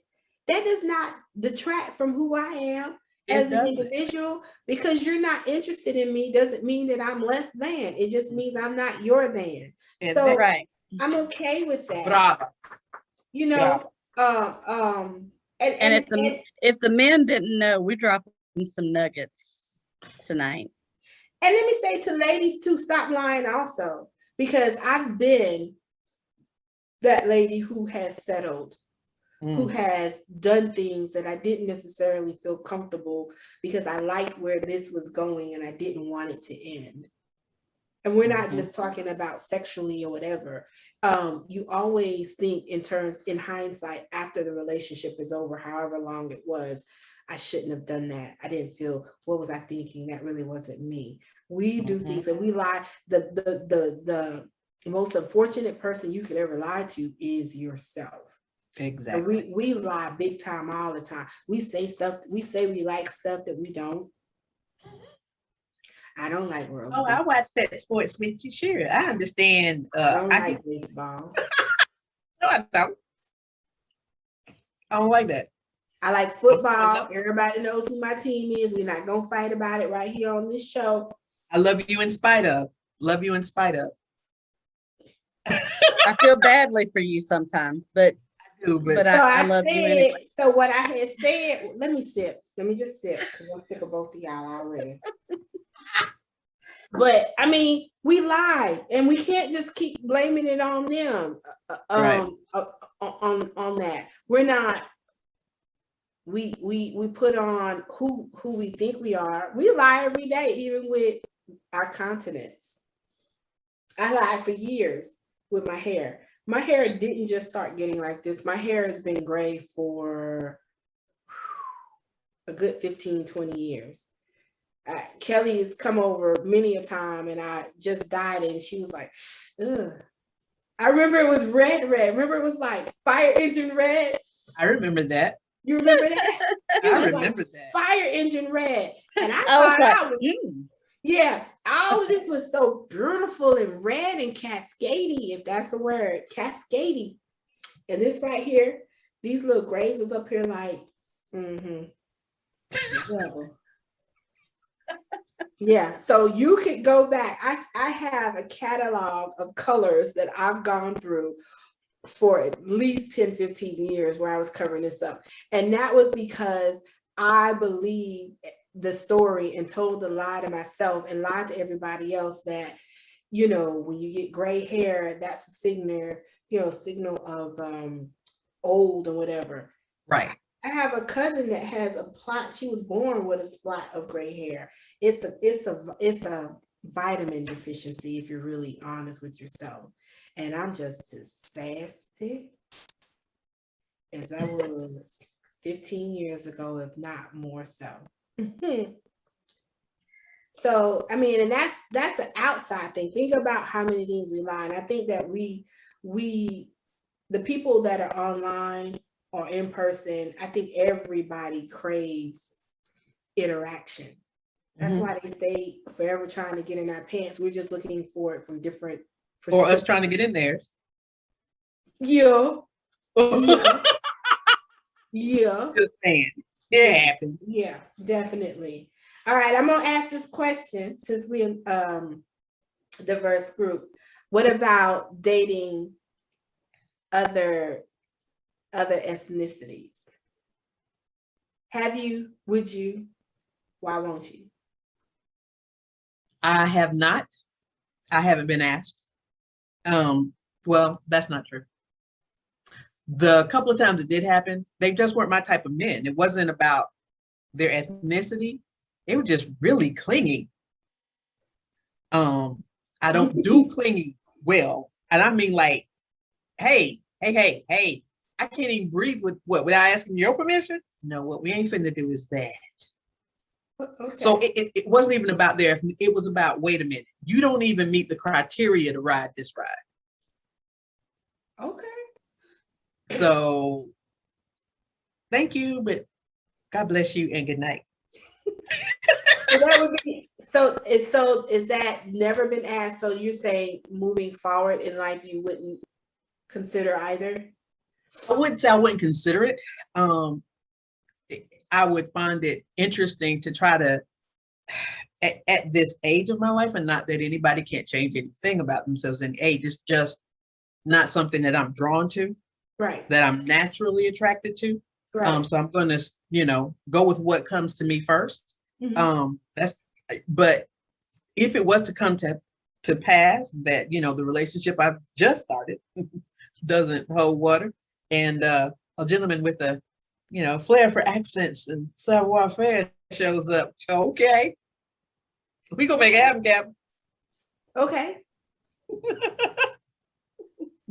That does not detract from who I am as an individual. Because you're not interested in me doesn't mean that I'm less than. It just means I'm not your than. So I'm okay with that. Bravo. You know, and if the men didn't know, we dropped some nuggets tonight. And let me say to ladies too, stop lying also, because I've been that lady who has settled, who has done things that I didn't necessarily feel comfortable because I liked where this was going and I didn't want it to end. And we're not just talking about sexually or whatever. You always think in hindsight, after the relationship is over, however long it was, I shouldn't have done that. I didn't feel, what was I thinking? That really wasn't me. We do things and we lie. The the most unfortunate person you could ever lie to is yourself. Exactly. And we lie big time all the time. We say stuff, we say we like stuff that we don't. I don't like rugby. Oh, I watched that sports with you. Sure, I understand. I don't like baseball. No, I don't. I don't like that. I like football. Everybody knows who my team is. We're not gonna fight about it right here on this show. I love you in spite of. Love you in spite of. I feel badly for you sometimes, but I do. But so I love you anyway. So what I had said, let me sip. Let me just sip, because I'm sick of both of y'all already. But I mean, we lie, and we can't just keep blaming it on them. Right. On that, we're not. We put on who we think we are. We lie every day, even with our continence. I lied for years with my hair. My hair didn't just start getting like this. My hair has been gray for a good 15, 20 years. Kelly has come over many a time, and I just dyed it, and she was like, ugh. I remember it was red. Remember it was like fire engine red? I remember that. You remember that? I remember that. Fire engine red. And I was thought like, I was, yeah, all of this was so beautiful and red and cascadey, if that's the word, cascadey. And this right here, these little grays was up here like, yeah, so you could go back. I have a catalog of colors that I've gone through for at least 10, 15 years where I was covering this up. And that was because I believed the story and told the lie to myself and lied to everybody else that, you know, when you get gray hair, that's a signal of old or whatever. Right. I have a cousin that has a plot. She was born with a spot of gray hair. It's a vitamin deficiency, if you're really honest with yourself. And I'm just as sassy as I was 15 years ago, if not more so. So, I mean, and that's an outside thing. Think about how many things we lie. And I think that we the people that are online or in person, I think everybody craves interaction. That's why they stay forever trying to get in our pants. We're just looking for it from different or us trying to get in theirs. Yeah. Yeah. Just saying. It happens. Yeah, definitely. All right, I'm gonna ask this question since we're diverse group. What about dating other ethnicities? Have you? Would you? Why won't you? I have not. I haven't been asked. Well, that's not true. The couple of times it did happen, they just weren't my type of men. It wasn't about their ethnicity. They were just really clingy. I don't do clingy well. And I mean like, hey, I can't even breathe without asking your permission? No, what we ain't finna do is that. Okay. So it wasn't even about there. It was about, wait a minute, you don't even meet the criteria to ride this ride. Okay. So thank you, but God bless you and good night. So is that never been asked? So you're saying moving forward in life, you wouldn't consider either? I wouldn't say I wouldn't consider it. I would find it interesting to try to, at this age of my life, and not that anybody can't change anything about themselves in age, it's just not something that I'm drawn to, right? That I'm naturally attracted to. Right. So I'm going to, go with what comes to me first. But if it was to come to pass that, the relationship I've just started doesn't hold water, and a gentleman with a, flair for accents and savoir-faire shows up, okay, we gonna make it happen, Cap. Okay.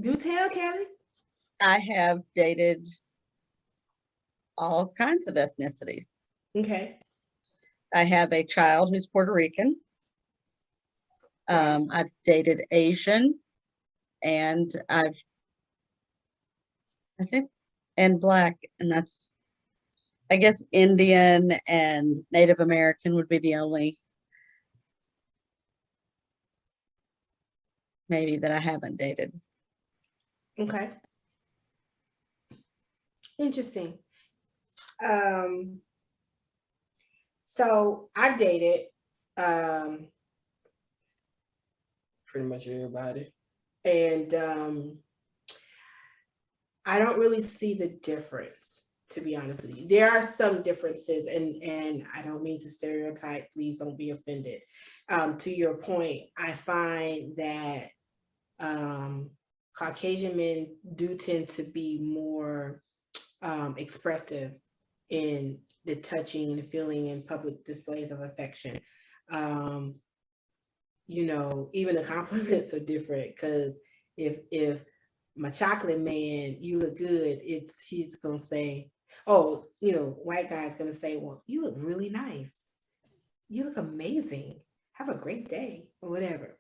Do tell, Kelly. I have dated all kinds of ethnicities. Okay. I have a child who's Puerto Rican. I've dated Asian. and I think, and Black, and that's, I guess Indian and Native American would be the only maybe that I haven't dated. Okay. Interesting. So I've dated pretty much everybody. And I don't really see the difference, to be honest with you. There are some differences, and I don't mean to stereotype, please don't be offended. To your point, I find that Caucasian men do tend to be more expressive in the touching and the feeling and public displays of affection. You know, even the compliments are different, because if my chocolate man, you look good, he's gonna say, oh, you know, white guy's gonna say, well, you look really nice, you look amazing, have a great day, or whatever.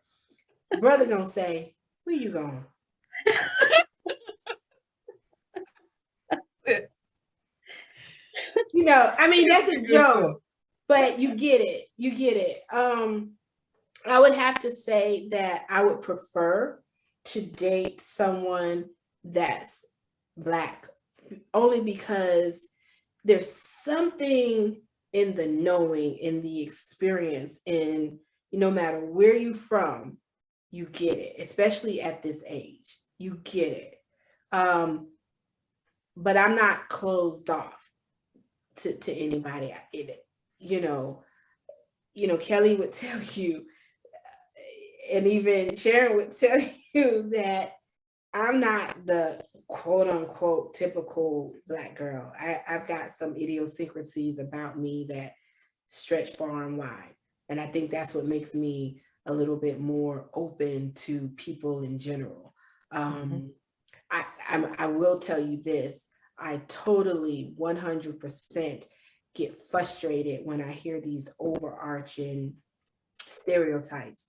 Brother gonna say, where you going? You know, I mean, that's a joke, but you get it. You get it. I would have to say that I would prefer to date someone that's Black, only because there's something in the knowing, in the experience, in no matter where you're from, you get it, especially at this age. You get it. But I'm not closed off to anybody. You know, Kelly would tell you, and even Sharon would tell you, that I'm not the quote unquote typical Black girl. I've got some idiosyncrasies about me that stretch far and wide. And I think that's what makes me a little bit more open to people in general. I will tell you this. I totally 100% get frustrated when I hear these overarching stereotypes.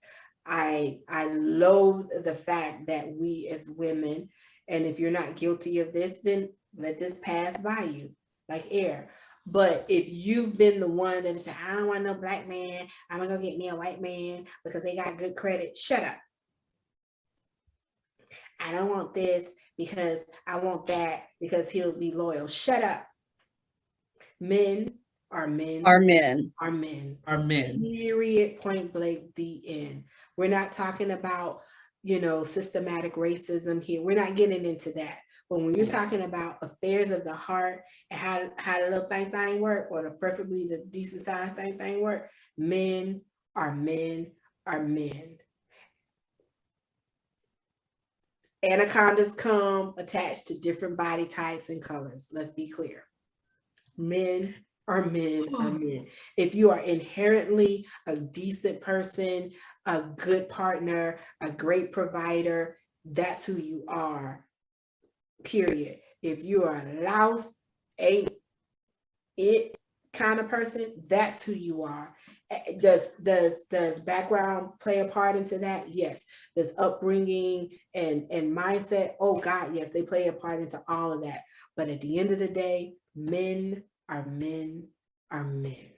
I loathe the fact that we as women, and if you're not guilty of this, then let this pass by you like air. But if you've been the one that said, I don't want no Black man, I'm gonna go get me a white man because they got good credit, shut up. I don't want this because I want that because he'll be loyal. Shut up. Men are men. Are men. Are men. Are men. Period. Point blank. The end. We're not talking about, systematic racism here. We're not getting into that. But when you're talking about affairs of the heart and how the little thing work, or preferably the decent sized thing work, men are men are men. Anacondas come attached to different body types and colors. Let's be clear. Men are men are men. If you are inherently a decent person, a good partner, a great provider, that's who you are, period. If you are a louse, ain't it kind of person, that's who you are. Does background play a part into that? Yes. Does upbringing and mindset? Oh God, yes, they play a part into all of that. But at the end of the day, men are men are men.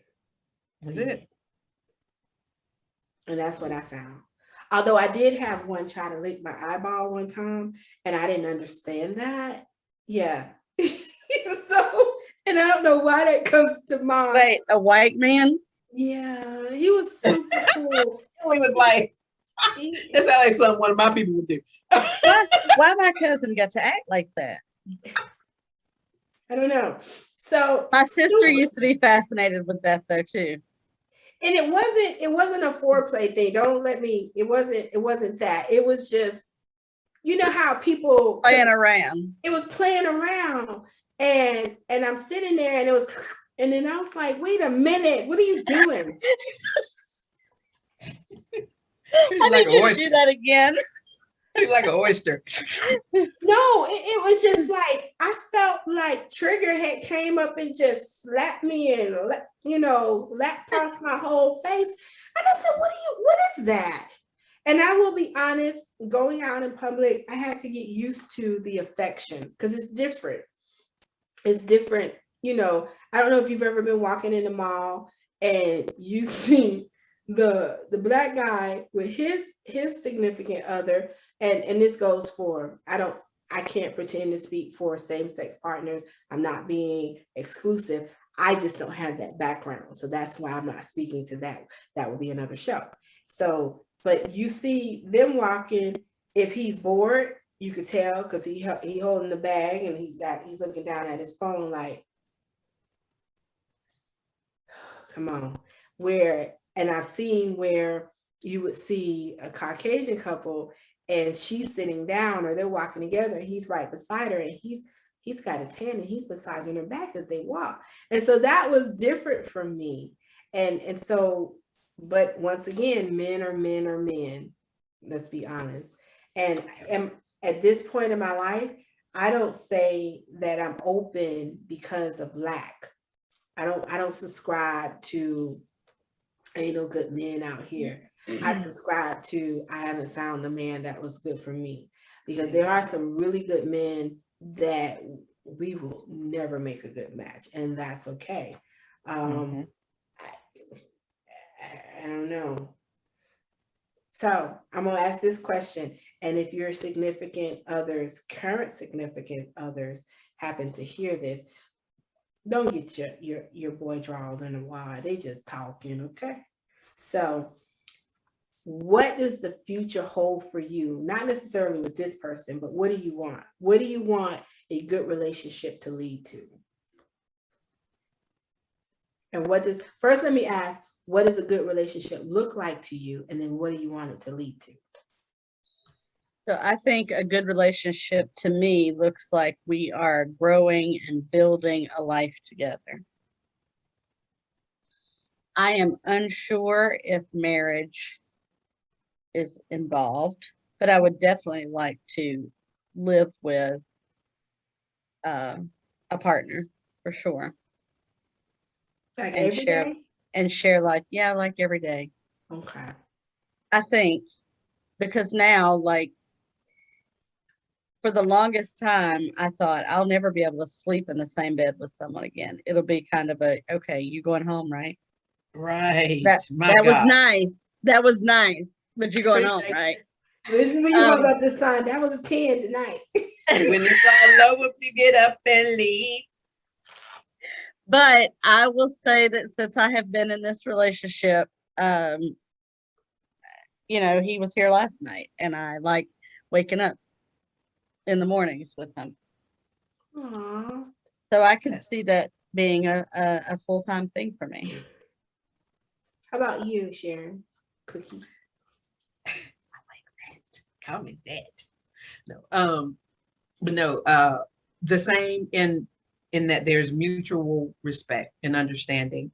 That's it. And that's what I found. Although I did have one try to lick my eyeball one time, and I didn't understand that. Yeah. So, and I don't know why that comes to mind. Wait, a white man? Yeah, he was super cool. He was like, that sounds like something one of my people would do. Why my cousin got to act like that? I don't know. So my sister used to be fascinated with that though too. And it wasn't a foreplay thing. It wasn't that. It was just, how people playing around. It was playing around. And I'm sitting there and then I was like, wait a minute, what are you doing? I like think you do that again. She's like an oyster. No, it was just like, I felt like Trigger had came up and just slapped me and, lap across my whole face. And I said, what is that? And I will be honest, going out in public, I had to get used to the affection because it's different. It's different. You know, I don't know if you've ever been walking in the mall and you see the black guy with his significant other, and this goes for, I can't pretend to speak for same-sex partners. I'm not being exclusive. I just don't have that background. So that's why I'm not speaking to that. That would be another show. So, but you see them walking, if he's bored, you could tell because he holding the bag and he's looking down at his phone like, come on. And I've seen where you would see a Caucasian couple and she's sitting down or they're walking together and he's right beside her and he's got his hand and he's massaging her back as they walk. And so that was different from me. And so, but once again, men are men are men. Let's be honest. And at this point in my life, I don't say that I'm open because of lack. I don't subscribe to ain't no good men out here. I subscribe to I haven't found the man that was good for me, because there are some really good men that we will never make a good match, and that's okay. I don't know. So I'm gonna ask this question, and if your significant others, current significant others, happen to hear this, don't get your boy draws in the wire. They just talking, okay? So what does the future hold for you? Not necessarily with this person, but what do you want? What do you want a good relationship to lead to? And first let me ask, what does a good relationship look like to you? And then what do you want it to lead to? So I think a good relationship to me looks like we are growing and building a life together. I am unsure if marriage is involved, but I would definitely like to live with a partner for sure. Like every day? And share life. Yeah, like every day. Okay. I think because now, like, for the longest time, I thought I'll never be able to sleep in the same bed with someone again. It'll be kind of okay, you going home, right? Right. That was nice. That was nice. But you're going home, right? This is when you woke up the sun. That was a 10 tonight. When it's all over, you get up and leave. But I will say that since I have been in this relationship, he was here last night, and I like waking up in the mornings with him. Aww. So I could see that being a full-time thing for me. How about you, Sharon? Cookie. I like that. Call me that. No, but no, the same in that there's mutual respect and understanding,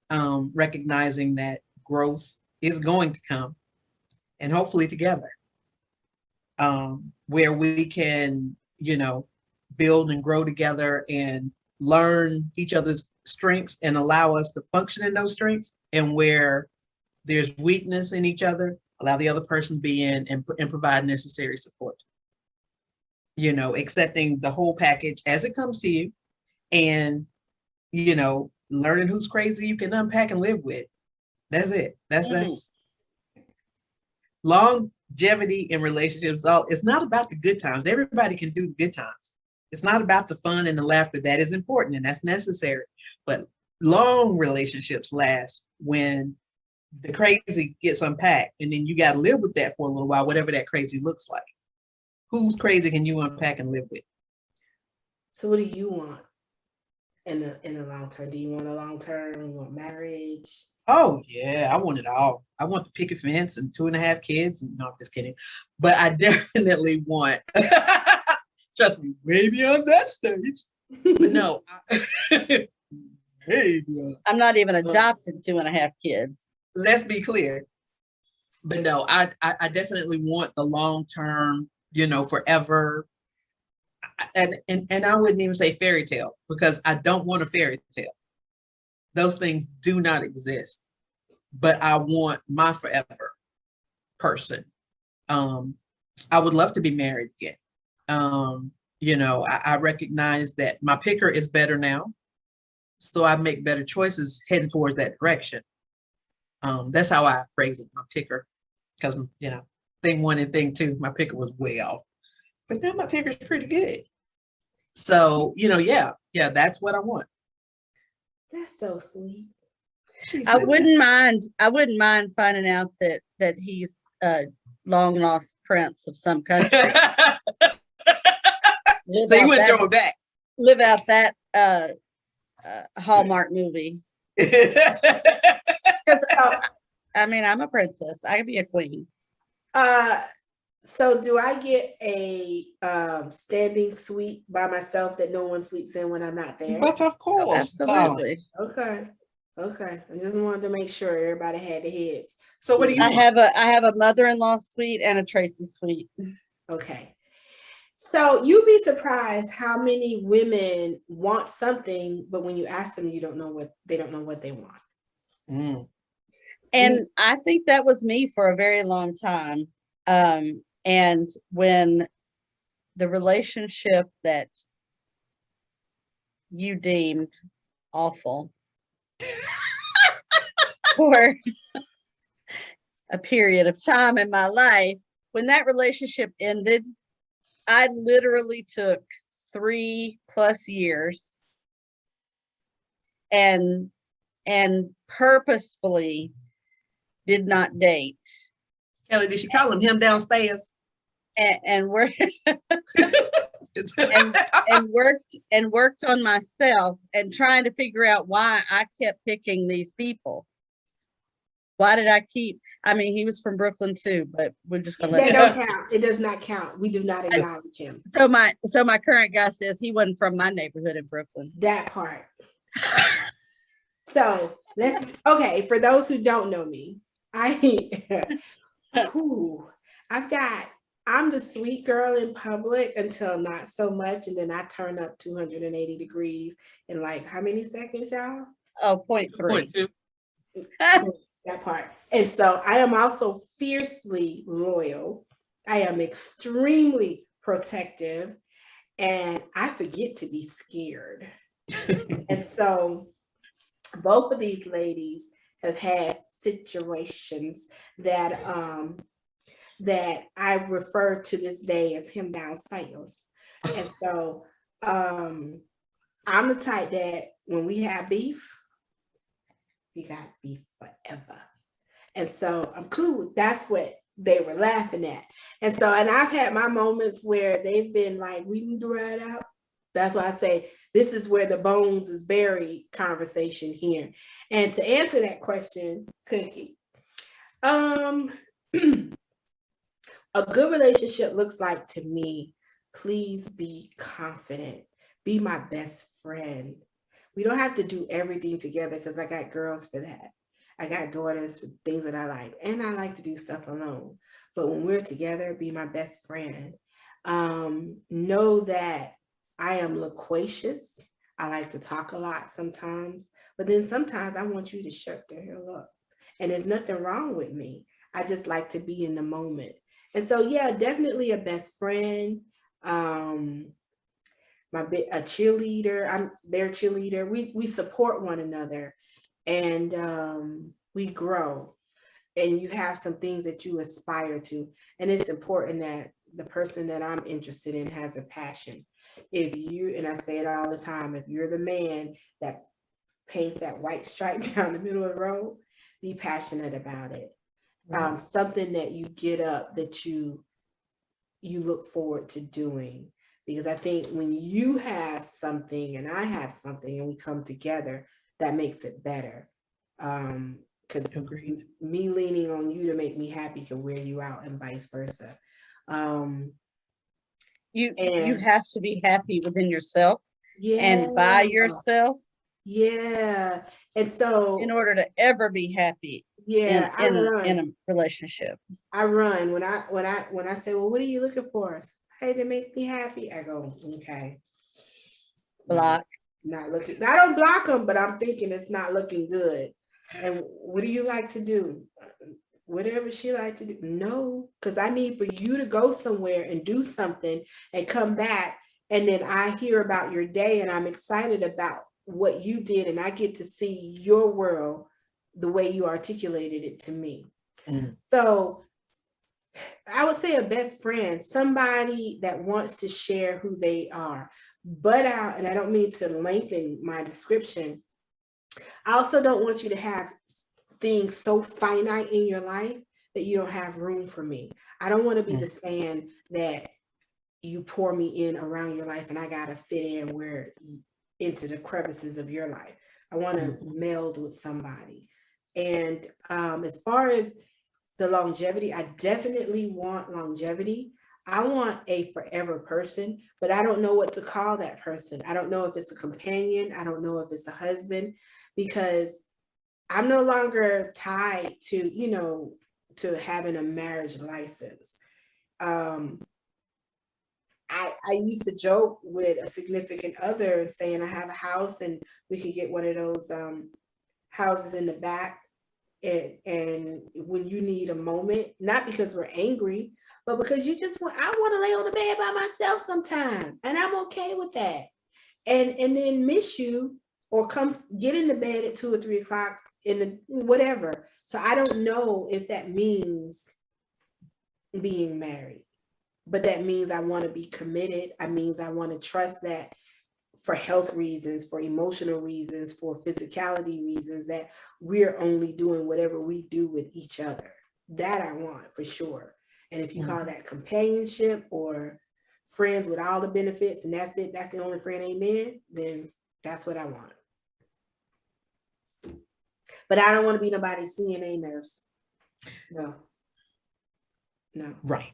recognizing that growth is going to come, and hopefully together, where we can, build and grow together and learn each other's strengths and allow us to function in those strengths, and where there's weakness in each other, allow the other person to be in and provide necessary support. Accepting the whole package as it comes to you, and, learning who's crazy you can unpack and live with. That's it. That's longevity in relationships. It's not about the good times. Everybody can do the good times. It's not about the fun and the laughter. That is important and that's necessary. But long relationships last when the crazy gets unpacked, and then you got to live with that for a little while, whatever that crazy looks like. Who's crazy can you unpack and live with? So what do you want in the long term? Do you want a long term? You want marriage? Oh yeah, I want it all. I want the picket fence and 2.5 kids. No, I'm just kidding. But I definitely want, trust me, way beyond that stage. But no, hey, I'm not even adopted 2.5 kids. Let's be clear. But no, I definitely want the long term, forever. And I wouldn't even say fairy tale, because I don't want a fairy tale. Those things do not exist. But I want my forever person. I would love to be married again. I recognize that my picker is better now. So I make better choices heading towards that direction. That's how I phrase it, my picker. Because, thing one and thing two, my picker was way off. But now my picker's pretty good. So, yeah, that's what I want. That's so sweet. I wouldn't mind finding out that he's a long lost prince of some country. So you wouldn't throw it back. Live out that Hallmark movie. I'm a princess. I could be a queen. So do I get a standing suite by myself that no one sleeps in when I'm not there? But of course. Absolutely. Okay. I just wanted to make sure everybody had their heads. So what do you want? I have a mother-in-law suite and a Tracie suite. Okay. So you'd be surprised how many women want something, but when you ask them, they don't know what they want. Mm. And I think that was me for a very long time. And when the relationship that you deemed awful for a period of time in my life, when that relationship ended, I literally took 3+ years and purposefully did not date. Kelly, did she call him downstairs? And worked on myself and trying to figure out why I kept picking these people. Why did I keep? He was from Brooklyn too, but we're just gonna let that don't count. It does not count. We do not acknowledge him. So my current guy says he wasn't from my neighborhood in Brooklyn. That part. So for those who don't know me, I'm the sweet girl in public until not so much, and then I turn up 280 degrees in like how many seconds, y'all? 0.3. That part. And so I am also fiercely loyal. I am extremely protective, and I forget to be scared. And so both of these ladies have had situations that I refer to this day as him downstairs. And so I'm the type that when we have beef, we got beef forever. And so I'm cool. That's what they were laughing at. And I've had my moments where they've been like, we need to ride out. That's why I say this is where the bones is buried conversation here. And to answer that question, Cookie, a good relationship looks like to me, please be confident, be my best friend. We don't have to do everything together because I got girls for that. I got daughters for things that I like, and I like to do stuff alone. But when we're together, be my best friend. Know that I am loquacious. I like to talk a lot sometimes, but then sometimes I want you to shut the hell up. And there's nothing wrong with me. I just like to be in the moment. And so, yeah, definitely a best friend. A cheerleader. I'm their cheerleader. We support one another, and we grow. And you have some things that you aspire to. And it's important that the person that I'm interested in has a passion. And I say it all the time, if you're the man that paints that white stripe down the middle of the road, be passionate about it. Something that you get up that you look forward to doing. Because I think when you have something and I have something and we come together, that makes it better. Because me leaning on you to make me happy can wear you out and vice versa. You have to be happy within yourself and by yourself. Yeah. And so in order to ever be happy in a relationship. I run when I say, well, what are you looking for? Hey, to make me happy. I go, okay. Block. Not looking. I don't block them, but I'm thinking it's not looking good. And what do you like to do? whatever she like to do. No, because I need for you to go somewhere and do something and come back. And then I hear about your day and I'm excited about what you did. And I get to see your world the way you articulated it to me. Mm. So I would say a best friend, somebody that wants to share who they are. But and I don't mean to lengthen my description. I also don't want you to have things so finite in your life that you don't have room for me. I don't want to be the sand that you pour me in around your life and I got to fit in where into the crevices of your life. I want to meld with somebody. And as far as the longevity, I definitely want longevity. I want a forever person, but I don't know what to call that person. I don't know if it's a companion. I don't know if it's a husband, because I'm no longer tied to, to having a marriage license. I used to joke with a significant other and saying I have a house and we could get one of those houses in the back. And when you need a moment, not because we're angry, but because I want to lay on the bed by myself sometime. And I'm okay with that. And then miss you or come get in the bed at 2 or 3 o'clock in the whatever. So I don't know if that means being married, but that means I want to be committed. I means I want to trust that for health reasons, for emotional reasons, for physicality reasons, that we're only doing whatever we do with each other. That I want for sure. And if you call that companionship or friends with all the benefits and that's it, that's the only friend, amen, then that's what I want. But I don't want to be nobody's CNA nurse. No. Right.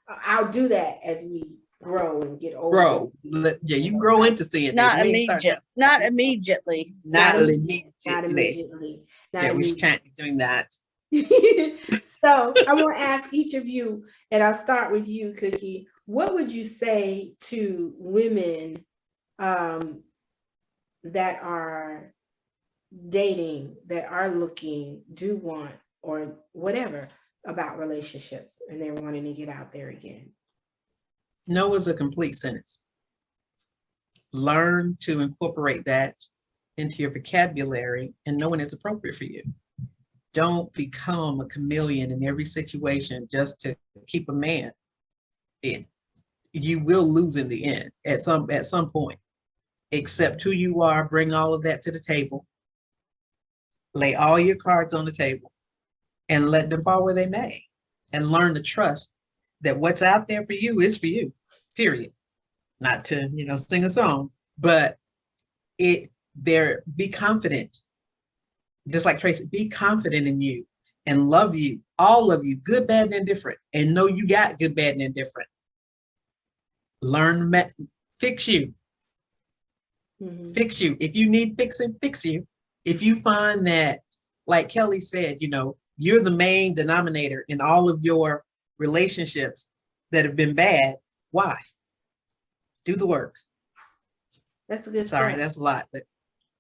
I'll do that as we grow and get older. Yeah, you can grow into seeing Not it. immediately. Not immediately. Not immediately. Not we immediately. can't be doing that. So I want to ask each of you, and I'll start with you, Cookie. What would you say to women that are dating, that are looking, do want, or whatever about relationships, and they're wanting to get out there again? No is a complete sentence. Learn to incorporate that into your vocabulary and know when it's appropriate for you. Don't become a chameleon in every situation just to keep a man. You will lose in the end at some point. Accept who you are, bring all of that to the table, lay all your cards on the table, and let them fall where they may. And learn to trust that what's out there for you is for you, period. Not to, sing a song, but be confident. Just like Tracie, be confident in you and love you, all of you, good, bad, and indifferent, and know you got good, bad, and indifferent. Learn, fix you. Fix you. If you need fixing, fix you. If you find that, like Kelly said, you're the main denominator in all of your relationships that have been bad, why? Do the work. That's a good Sorry, stuff. that's a lot. But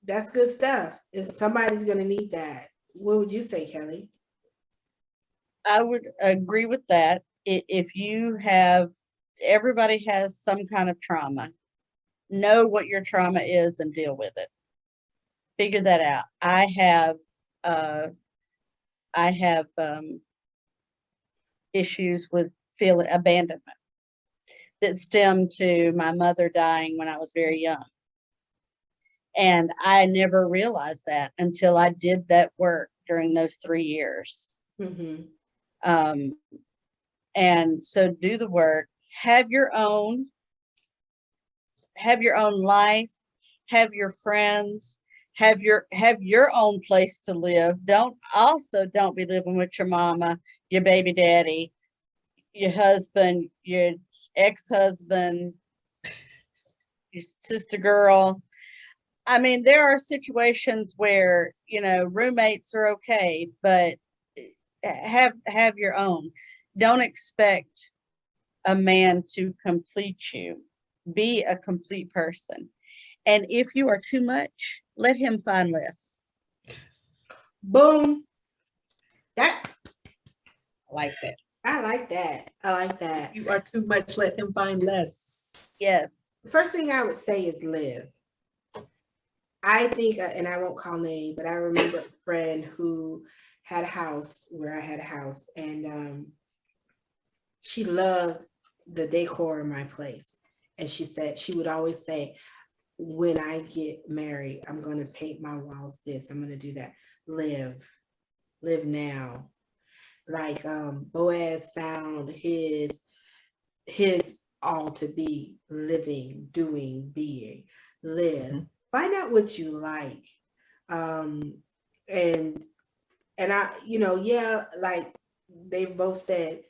that's good stuff. Somebody's going to need that. What would you say, Kelly? I would agree with that. If everybody has some kind of trauma, know what your trauma is and deal with it. Figure that out. I have issues with feeling abandonment that stem to my mother dying when I was very young. And I never realized that until I did that work during those 3 years. And so do the work, have your own life, have your friends, have your own place to live. Don't be living with your mama, your baby daddy, your husband, your ex-husband, your sister girl. I mean, there are situations where, roommates are okay, but have your own. Don't expect a man to complete you. Be a complete person. And if you are too much, let him find less. Boom. I like that. I like that. I like that. If you are too much, let him find less. Yes. The first thing I would say is live. I think, and I won't call name, but I remember a friend who had a house where I had a house, and she loved the decor in my place. And she said, she would always say, when I get married, I'm going to paint my walls this, I'm going to do that. Live now. Like Boaz found his all to be living, doing, being. Live. Mm-hmm. Find out what you like. And I, yeah, like they've both said,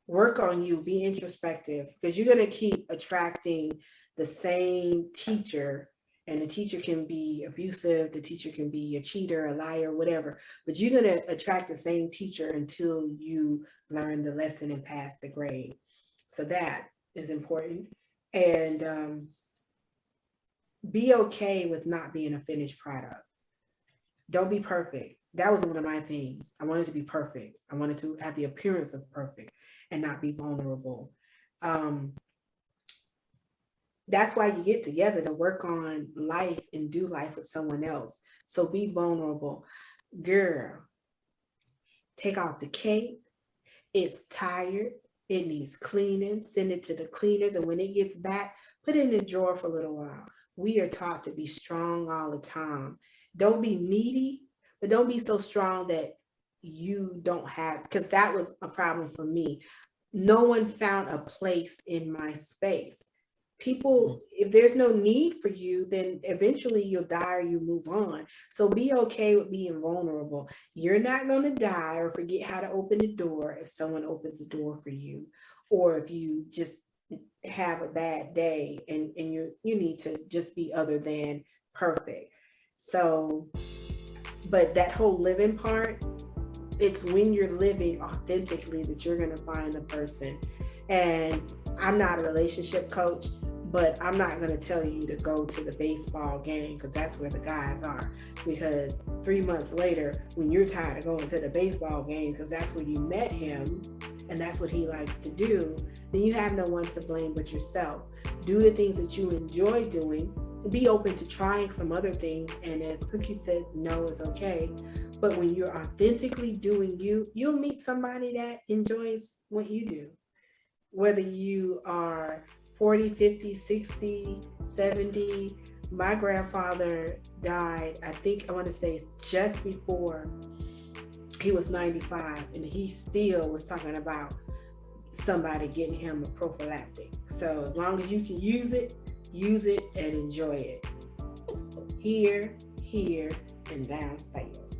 work on you, be introspective, because you're going to keep attracting the same teacher, and the teacher can be abusive, the teacher can be a cheater, a liar, whatever, but you're going to attract the same teacher until you learn the lesson and pass the grade. So that is important. And be okay with not being a finished product. Don't be perfect. That was one of my things. I wanted to be perfect. I wanted to have the appearance of perfect and not be vulnerable. That's why you get together, to work on life and do life with someone else. So be vulnerable. Girl, take off the cape. It's tired. It needs cleaning. Send it to the cleaners. And when it gets back, put it in the drawer for a little while. We are taught to be strong all the time. Don't be needy, but don't be so strong that you don't have, because that was a problem for me. No one found a place in my space. People, if there's no need for you, then eventually you'll die or you move on. So be okay with being vulnerable. You're not going to die or forget how to open the door if someone opens the door for you, or if you just have a bad day and you need to just be other than perfect. So, but that whole living part, it's when you're living authentically that you're going to find the person. And I'm not a relationship coach, but I'm not going to tell you to go to the baseball game, because that's where the guys are. Because 3 months later, when you're tired of going to the baseball game, because that's where you met him and that's what he likes to do, then you have no one to blame but yourself. Do the things that you enjoy doing. Be open to trying some other things. And as Cookie said, no is okay. But when you're authentically doing you, you'll meet somebody that enjoys what you do. Whether you are 40, 50, 60, 70. My grandfather died, I want to say just before he was 95. And he still was talking about somebody getting him a prophylactic. So as long as you can use it and enjoy it. Here, and downstairs.